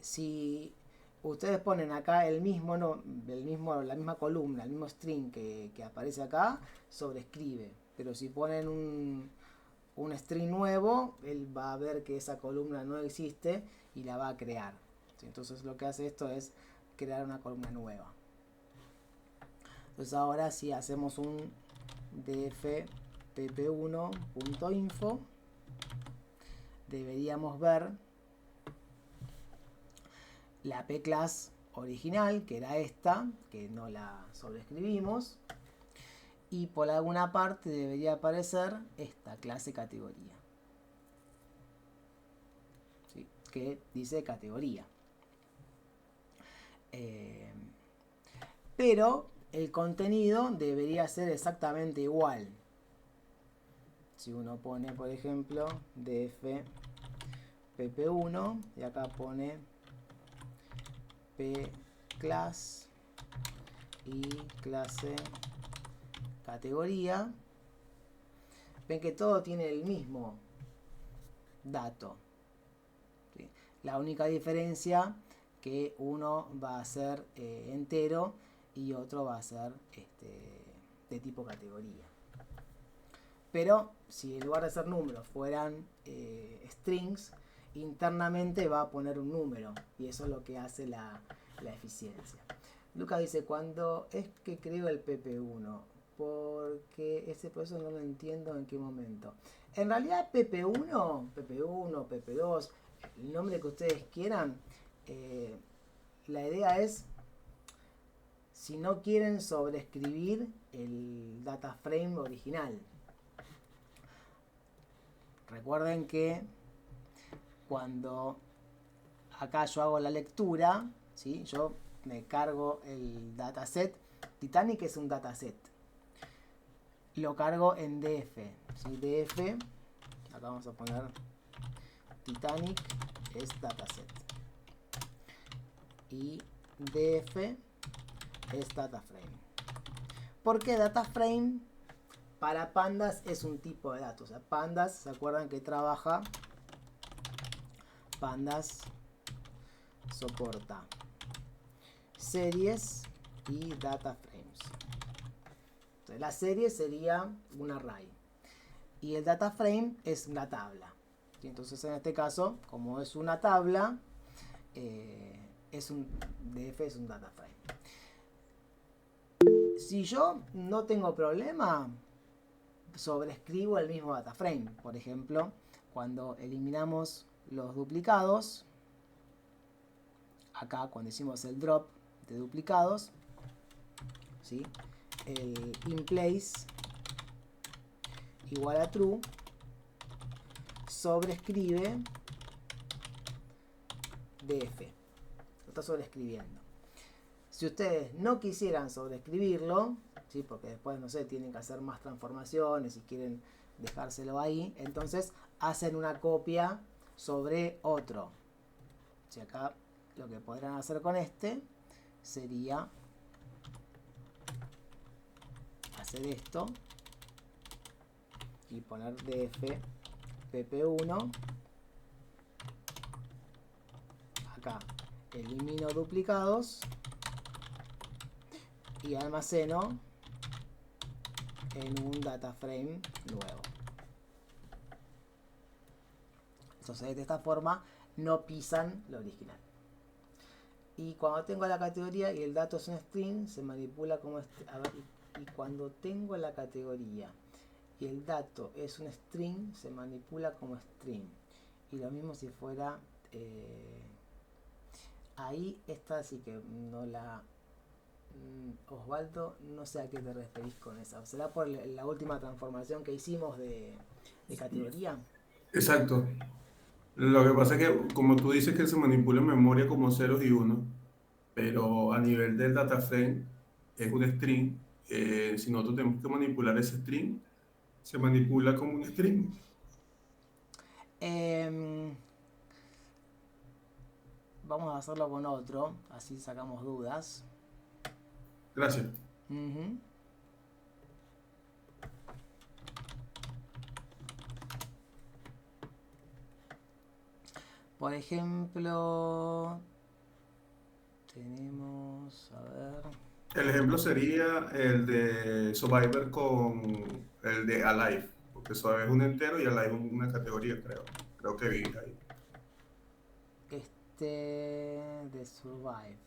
Si ustedes ponen acá la misma columna, el mismo string que aparece acá, sobreescribe, pero si ponen un string nuevo, él va a ver que esa columna no existe y la va a crear, ¿sí? Entonces lo que hace esto es crear una columna nueva. Entonces ahora si hacemos un df pp1.info, deberíamos ver la pclass original, que era esta, que no la sobreescribimos, y por alguna parte debería aparecer esta clase categoría, ¿sí? Que dice categoría, pero el contenido debería ser exactamente igual. Si uno pone, por ejemplo, df pp1 y acá pone pclass y clase categoría, ven que todo tiene el mismo dato, ¿sí? La única diferencia que uno va a ser entero y otro va a ser de tipo categoría. Pero si en lugar de ser números fueran strings, internamente va a poner un número y eso es lo que hace la eficiencia. Lucas dice, cuando es que creo el PP1, porque ese proceso no lo entiendo en qué momento. En realidad PP1, PP2, el nombre que ustedes quieran, la idea es, si no quieren sobreescribir el data frame original. Recuerden que cuando acá yo hago la lectura, ¿sí? Yo me cargo el dataset. Titanic es un dataset. Lo cargo en DF. ¿Sí? DF, acá vamos a poner Titanic es dataset. Y DF es dataframe. ¿Por qué dataframe? Para pandas es un tipo de datos. O sea, pandas, ¿se acuerdan que trabaja? Pandas soporta series y data frames. Entonces, la serie sería un array y el data frame es la tabla. ¿Sí? Entonces, en este caso, como es una tabla, es un DF, es un data frame. Si yo no tengo problema, sobrescribo el mismo data frame. Por ejemplo, cuando eliminamos los duplicados, acá cuando hicimos el drop de duplicados, ¿sí? El inPlace igual a true sobrescribe DF. Lo está sobrescribiendo. Si ustedes no quisieran sobrescribirlo, ¿sí? Porque después, no sé, tienen que hacer más transformaciones y quieren dejárselo ahí, entonces hacen una copia sobre otro. Si acá lo que podrán hacer con este sería hacer esto y poner df pp1. Acá elimino duplicados y almaceno en un data frame nuevo. Entonces de esta forma no pisan lo original. Y cuando tengo la categoría y el dato es un string, se manipula como y cuando tengo la categoría y el dato es un string, se manipula como string. Y lo mismo si fuera ahí esta sí que no la... Osvaldo, no sé a qué te referís con esa. ¿Será por la última transformación que hicimos de categoría? Exacto. Lo que pasa es que, como tú dices, que se manipula en memoria como ceros y unos, pero a nivel del data frame es un string. Si nosotros tenemos que manipular ese string, se manipula como un string. Vamos a hacerlo con otro, así sacamos dudas. Gracias. Por ejemplo, tenemos, a ver... El ejemplo sería el de Survivor con el de Alive, porque Survivor es un entero y Alive es una categoría, creo. Creo que vi ahí. De Survive.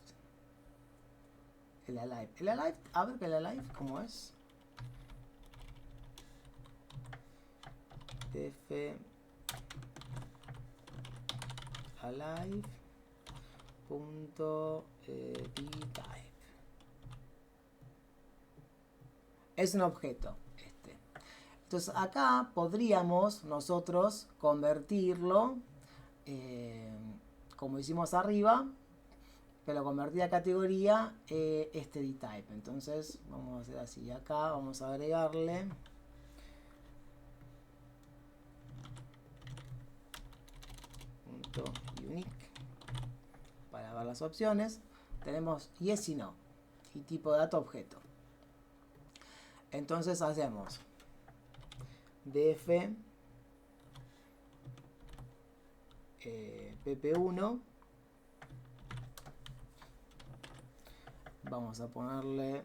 El Alive. El Alive, a ver el Alive, ¿cómo es? F Alive punto dtype. Es un objeto este. Entonces acá podríamos nosotros convertirlo como hicimos arriba, pero convertir a categoría este dtype. Entonces vamos a hacer así. Acá vamos a agregarle punto unique para ver las opciones. Tenemos yes y no y tipo de dato objeto. Entonces hacemos df pp1, vamos a ponerle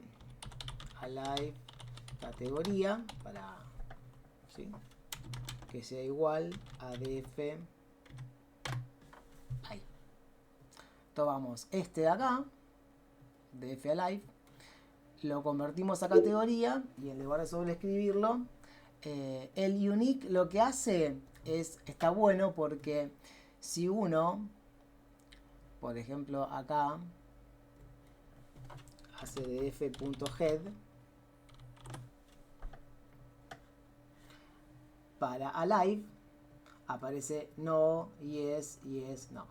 alive categoría para ¿sí? Que sea igual a df ahí. Tomamos este de acá, df alive, lo convertimos a categoría y en lugar de sobreescribirlo, el unique lo que hace está bueno porque si uno, por ejemplo acá, hace df.head para alive, aparece no, yes, no.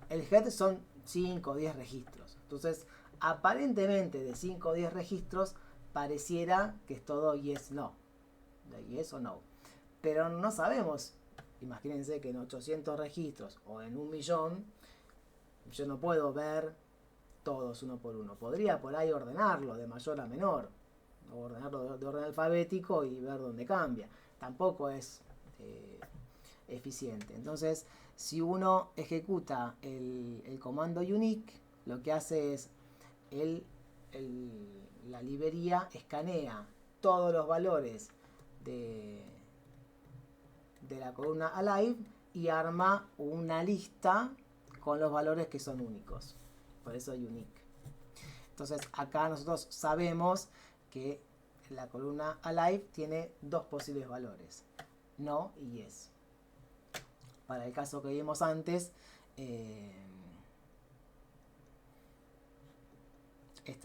El head son 5 o 10 registros. Entonces, aparentemente de 5 o 10 registros, pareciera que es todo yes, no. De yes o no. Pero no sabemos. Imagínense que en 800 registros o en 1.000.000, yo no puedo ver todos uno por uno. Podría por ahí ordenarlo de mayor a menor. O ordenarlo de orden alfabético y ver dónde cambia. Tampoco es eficiente. Entonces, si uno ejecuta el comando unique, lo que hace es la librería escanea todos los valores de la columna alive y arma una lista con los valores que son únicos. Por eso unique. Entonces acá nosotros sabemos que la columna alive tiene dos posibles valores, no y yes. Para el caso que vimos antes, de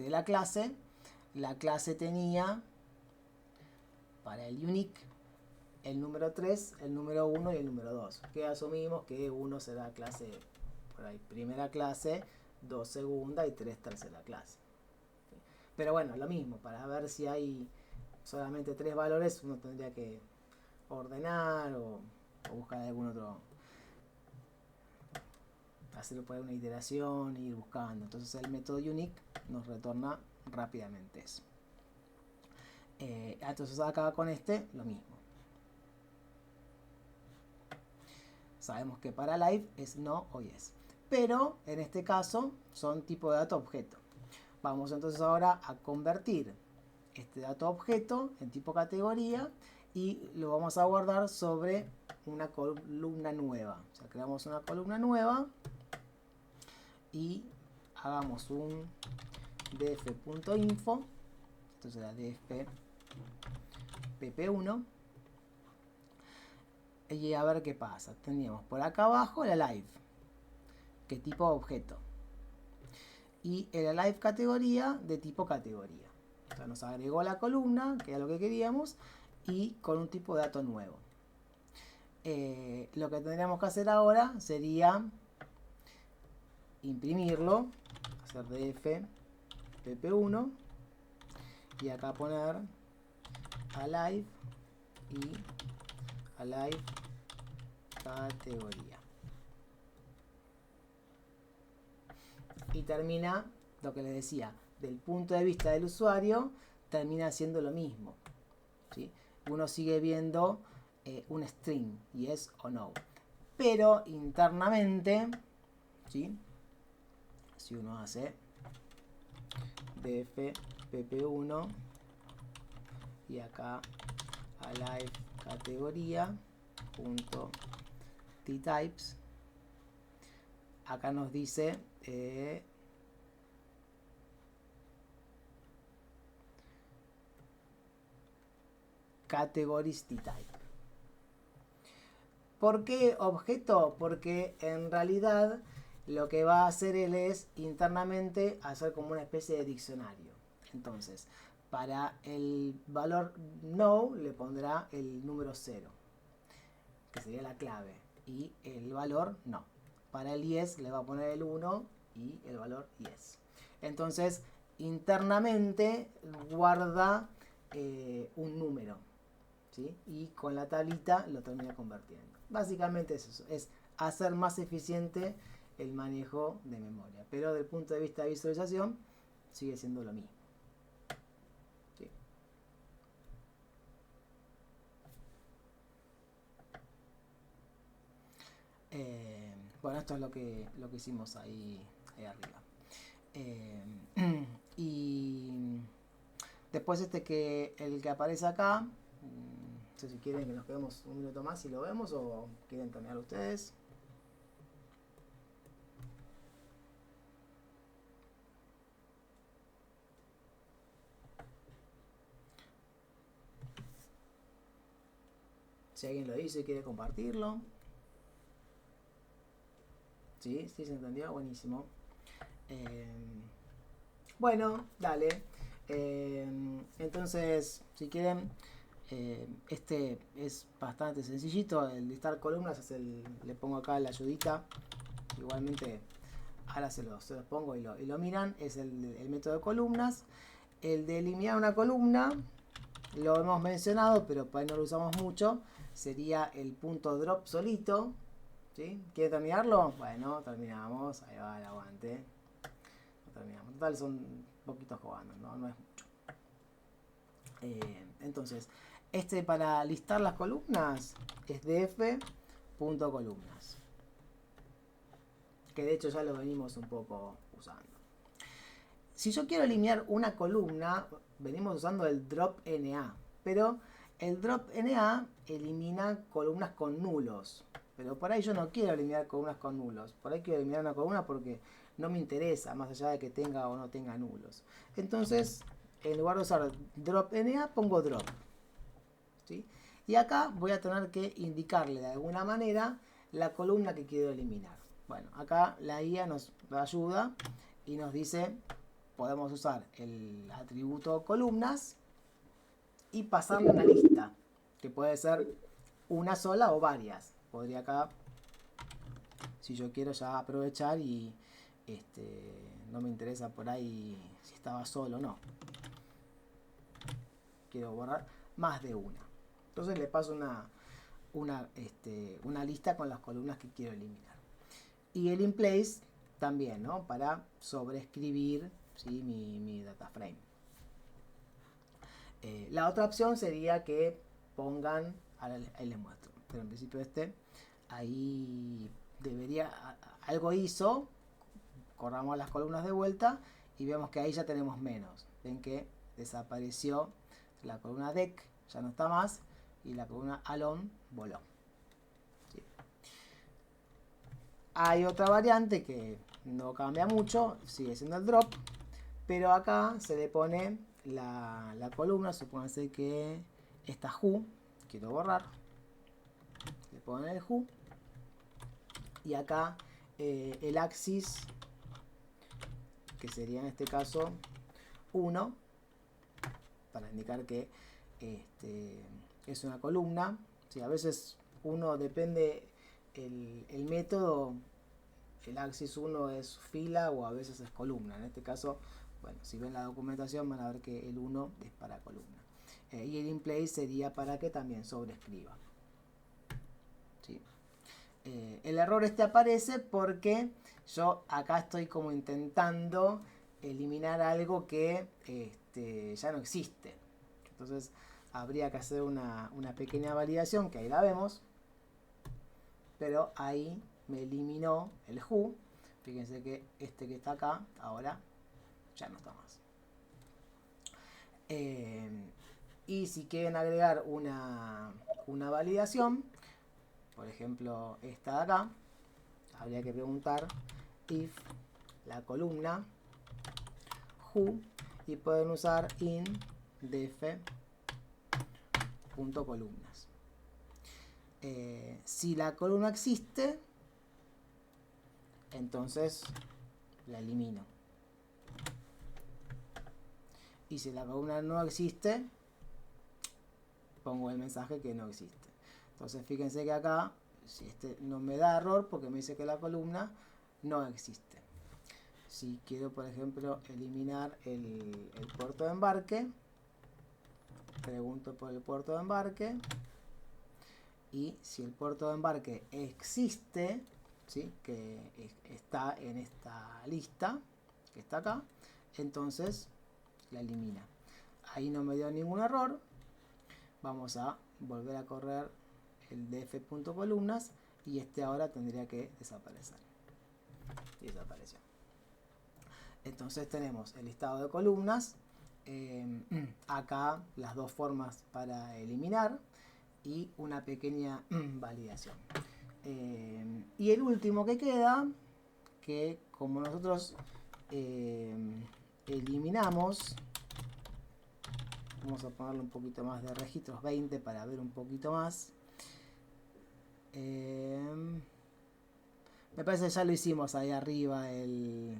la clase tenía para el unique el número 3, el número 1 y el número 2, que asumimos que 1 será clase por ahí, primera clase, 2 segunda y 3 tercera clase. Pero bueno, lo mismo, para ver si hay solamente 3 valores, uno tendría que ordenar o buscar algún otro, hacer por ahí una iteración e ir buscando. Entonces el método unique nos retorna rápidamente eso. Entonces acá con lo mismo. Sabemos que para live es no o yes. Pero en este caso son tipo de dato objeto. Vamos entonces ahora a convertir este dato objeto en tipo categoría y lo vamos a guardar sobre una columna nueva. O sea, creamos una columna nueva y hagamos un df.info. Esto será df pp1. Y a ver qué pasa. Teníamos por acá abajo el alive, que tipo objeto, y el alive categoría de tipo categoría. O sea, nos agregó la columna, que era lo que queríamos, y con un tipo de dato nuevo. Lo que tendríamos que hacer ahora sería imprimirlo, hacer df pp1 y acá poner alive y alive categoría. Y termina lo que les decía, del punto de vista del usuario, termina siendo lo mismo, ¿sí? Uno sigue viendo un string, yes o no. Pero internamente, ¿sí? Si uno hace df pp1 y acá alive categoría punto ttypes, acá nos dice categories ttype. ¿Por qué objeto? Porque en realidad lo que va a hacer él es internamente hacer como una especie de diccionario. Entonces, para el valor no le pondrá el número 0, que sería la clave, y el valor no. Para el yes le va a poner el 1 y el valor yes. Entonces, internamente guarda un número, ¿sí? Y con la tablita lo termina convirtiendo. Básicamente es eso, es hacer más eficiente el manejo de memoria. Pero desde el punto de vista de visualización, sigue siendo lo mismo. ¿Sí? Bueno, esto es lo que hicimos ahí arriba. Y después el que aparece acá, no sé si quieren que nos quedemos un minuto más y lo vemos o quieren terminar ustedes. Si alguien lo dice y quiere compartirlo. ¿Sí? ¿Sí se entendió? Buenísimo. Bueno, dale. Entonces, si quieren, Este es bastante sencillito, el listar columnas le pongo acá la ayudita, igualmente ahora se los pongo y lo miran, es el método de columnas. El de eliminar una columna lo hemos mencionado, pero para ahí no lo usamos mucho, sería el punto drop solito, ¿sí? ¿Quiere terminarlo? Bueno, terminamos, ahí va el aguante, terminamos. Total son poquitos comandos, no es mucho. Entonces, para listar las columnas es df.columnas, que de hecho ya lo venimos un poco usando. Si yo quiero eliminar una columna, venimos usando el drop NA, pero el drop NA elimina columnas con nulos, pero por ahí yo no quiero eliminar columnas con nulos, por ahí quiero eliminar una columna porque no me interesa, más allá de que tenga o no tenga nulos. Entonces, en lugar de usar drop NA, pongo drop, ¿sí? Y acá voy a tener que indicarle de alguna manera la columna que quiero eliminar. Bueno, acá la IA nos ayuda y nos dice, podemos usar el atributo columnas y pasarle una lista, que puede ser una sola o varias. Podría acá, si yo quiero ya aprovechar y no me interesa por ahí si estaba solo o no. Quiero borrar más de una. Entonces le paso una lista con las columnas que quiero eliminar. Y el in place también, ¿no? Para sobreescribir, ¿sí? mi data frame. La otra opción sería que pongan, ahí les muestro, pero en principio ahí algo hizo, corramos las columnas de vuelta y vemos que ahí ya tenemos menos. Ven que desapareció la columna deck, ya no está más, y la columna alone voló. ¿Sí? Hay otra variante que no cambia mucho, sigue siendo el drop, pero acá se le pone la columna, supónganse que esta who, quiero borrar, le ponen el who, y acá el axis, que sería en este caso 1, para indicar que es una columna. Sí, a veces uno depende el método, el axis 1 es fila o a veces es columna. En este caso, bueno, si ven la documentación van a ver que el 1 es para columna. Y el in place sería para que también sobreescriba. ¿Sí? El error aparece porque yo acá estoy como intentando eliminar algo que ya no existe. Entonces habría que hacer una pequeña validación, que ahí la vemos, pero ahí me eliminó el who. Fíjense que que está acá ahora ya no está más. Y si quieren agregar una validación, por ejemplo esta de acá, habría que preguntar if la columna who, y pueden usar in df.columnas. Si la columna existe, entonces la elimino. Y si la columna no existe, pongo el mensaje que no existe. Entonces fíjense que acá si no me da error porque me dice que la columna no existe. Si quiero, por ejemplo, eliminar el puerto de embarque, pregunto por el puerto de embarque, y si el puerto de embarque existe, ¿sí? Que está en esta lista que está acá, entonces la elimina. Ahí no me dio ningún error. Vamos a volver a correr el df.columnas y ahora tendría que desaparecer. Y desapareció. Entonces tenemos el listado de columnas, acá las dos formas para eliminar y una pequeña validación. Y el último que queda, que como nosotros eliminamos, vamos a ponerle un poquito más de registros, 20 para ver un poquito más. Me parece que ya lo hicimos ahí arriba el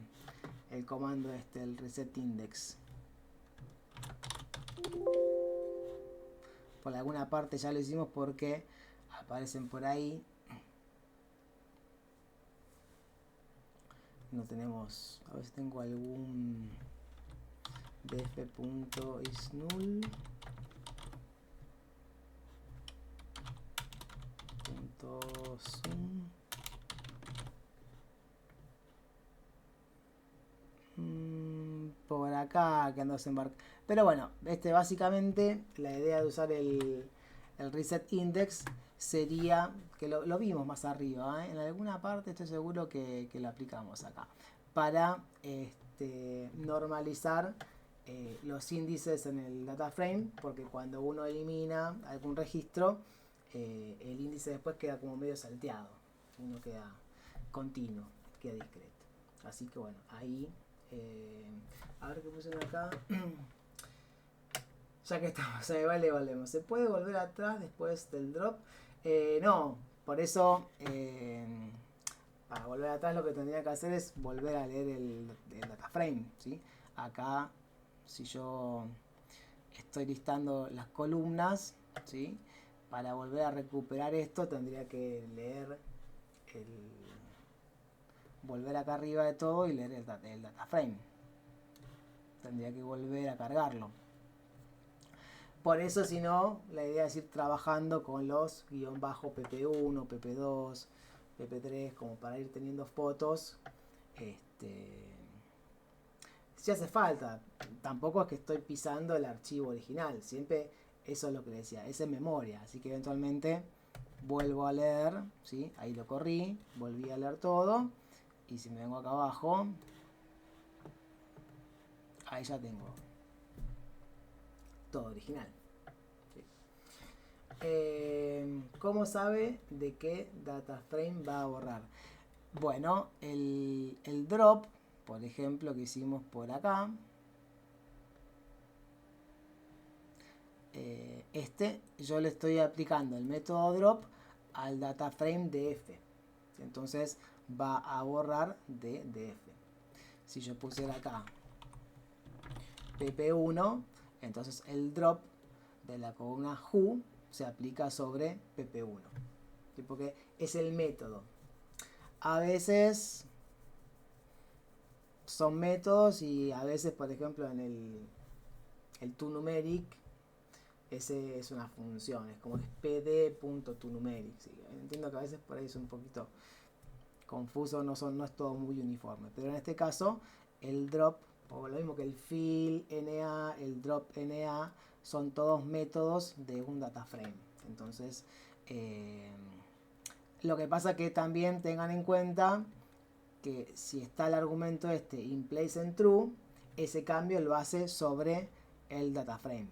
comando el reset index. por alguna parte ya lo hicimos porque aparecen por ahí. No tenemos, a ver si tengo algún df.isNull .zoom. Por acá que ando embarcando. Pero bueno, básicamente la idea de usar el reset index sería, que lo vimos más arriba, en alguna parte estoy seguro que lo aplicamos acá, para normalizar los índices en el data frame, porque cuando uno elimina algún registro, el índice después queda como medio salteado, no queda continuo, queda discreto. Así que bueno, ahí a ver qué puse acá. Ya que estamos ahí, volvemos. ¿Se puede volver atrás después del drop? No, por eso para volver atrás lo que tendría que hacer es volver a leer el data frame, ¿sí? Acá, si yo estoy listando las columnas, ¿sí? Para volver a recuperar esto tendría que leer volver acá arriba de todo y leer el data frame. Tendría que volver a cargarlo. Por eso, si no, la idea es ir trabajando con los guión bajo pp1, pp2, pp3, como para ir teniendo fotos. Si hace falta, tampoco es que estoy pisando el archivo original, siempre eso es lo que le decía, es en memoria, así que eventualmente vuelvo a leer, ¿sí? Ahí lo corrí, volví a leer todo, y si me vengo acá abajo, ahí ya tengo todo original. ¿Sí? ¿Cómo sabe de qué data frame va a borrar? Bueno, el drop, por ejemplo, que hicimos por acá, yo le estoy aplicando el método drop al data frame df, entonces va a borrar de df. Si yo pusiera acá pp1, entonces el drop de la columna who se aplica sobre pp1, ¿sí? Porque es el método. A veces son métodos y a veces, por ejemplo, en el toNumeric, ese es una función, es como es pd.toNumeric, ¿sí? Entiendo que a veces por ahí es un poquito confuso, no es todo muy uniforme, pero en este caso el drop, o lo mismo que el fill na, el drop na, son todos métodos de un data frame. Entonces lo que pasa que también tengan en cuenta que si está el argumento inplace en true, ese cambio lo hace sobre el data frame.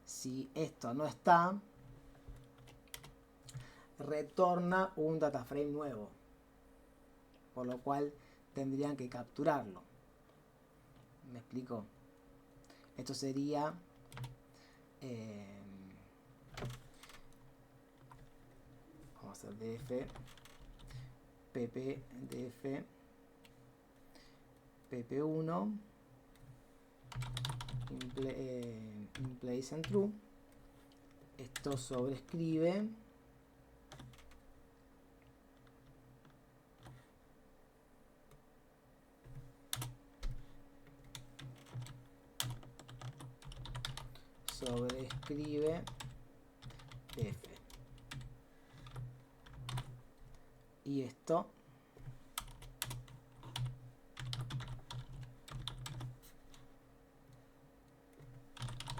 Si esto no está, retorna un data frame nuevo, por lo cual tendrían que capturarlo. ¿Me explico? Esto sería vamos a hacer df pp df pp1 inplace en true. Esto sobrescribe f, y esto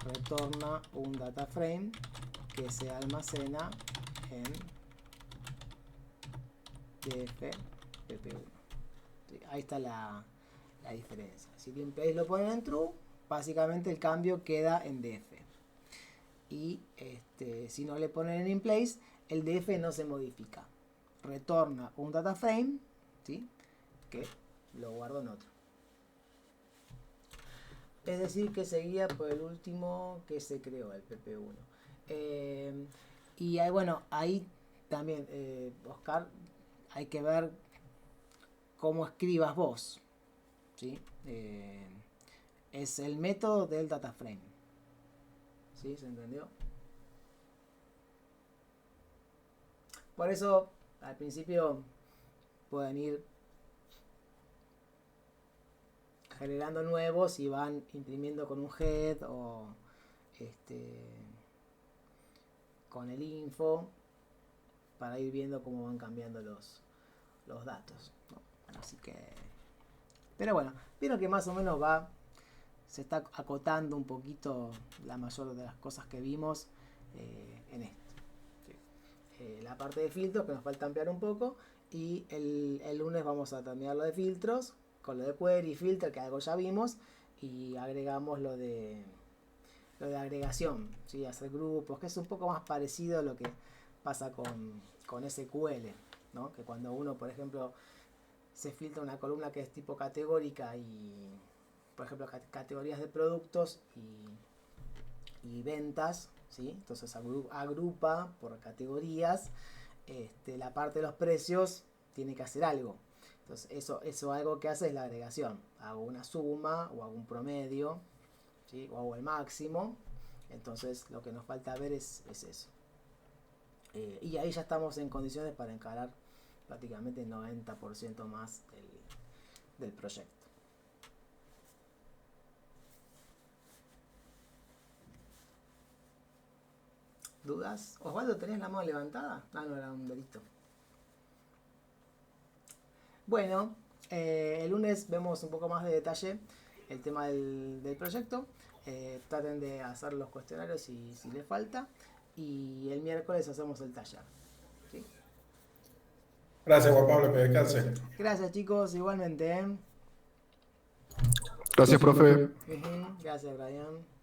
retorna un data frame que se almacena en df pp1. ¿Sí? Ahí está la diferencia. Si el inplace lo ponen en true, básicamente el cambio queda en df. Y si no le ponen en inplace, el df no se modifica. Retorna un data frame, ¿sí? Que lo guardo en otro. Es decir, que seguía por el último que se creó, el pp1. Y ahí, bueno, ahí también, Oscar, hay que ver cómo escribas vos, ¿sí? Es el método del data frame. ¿Sí? ¿Se entendió? Por eso, al principio pueden ir generando nuevos y van imprimiendo con un head o con el info para ir viendo cómo van cambiando los datos, ¿no? Así que, pero bueno, vieron que más o menos se está acotando un poquito la mayor de las cosas que vimos en esto. ¿Sí? La parte de filtros que nos falta ampliar un poco, y el lunes vamos a terminar lo de filtros con lo de query y filter, que algo ya vimos, y agregamos lo de agregación, ¿sí? Hacer grupos, que es un poco más parecido a lo que pasa con SQL, ¿no? Que cuando uno, por ejemplo, se filtra una columna que es tipo categórica y, por ejemplo, categorías de productos y ventas, ¿sí? Entonces agrupa por categorías. La parte de los precios tiene que hacer algo. Entonces eso algo que hace es la agregación. Hago una suma o hago un promedio, ¿sí? O hago el máximo. Entonces lo que nos falta ver es eso. Y ahí ya estamos en condiciones para encarar prácticamente el 90% más del proyecto. ¿Dudas? Osvaldo, ¿tenés la mano levantada? Ah, no, era un delito. Bueno, el lunes vemos un poco más de detalle el tema del proyecto. Traten de hacer los cuestionarios si les falta. Y el miércoles hacemos el taller. ¿Sí? Gracias, Juan Pablo, que descanse. Gracias, chicos, igualmente. Gracias, profe. Gracias, Brian.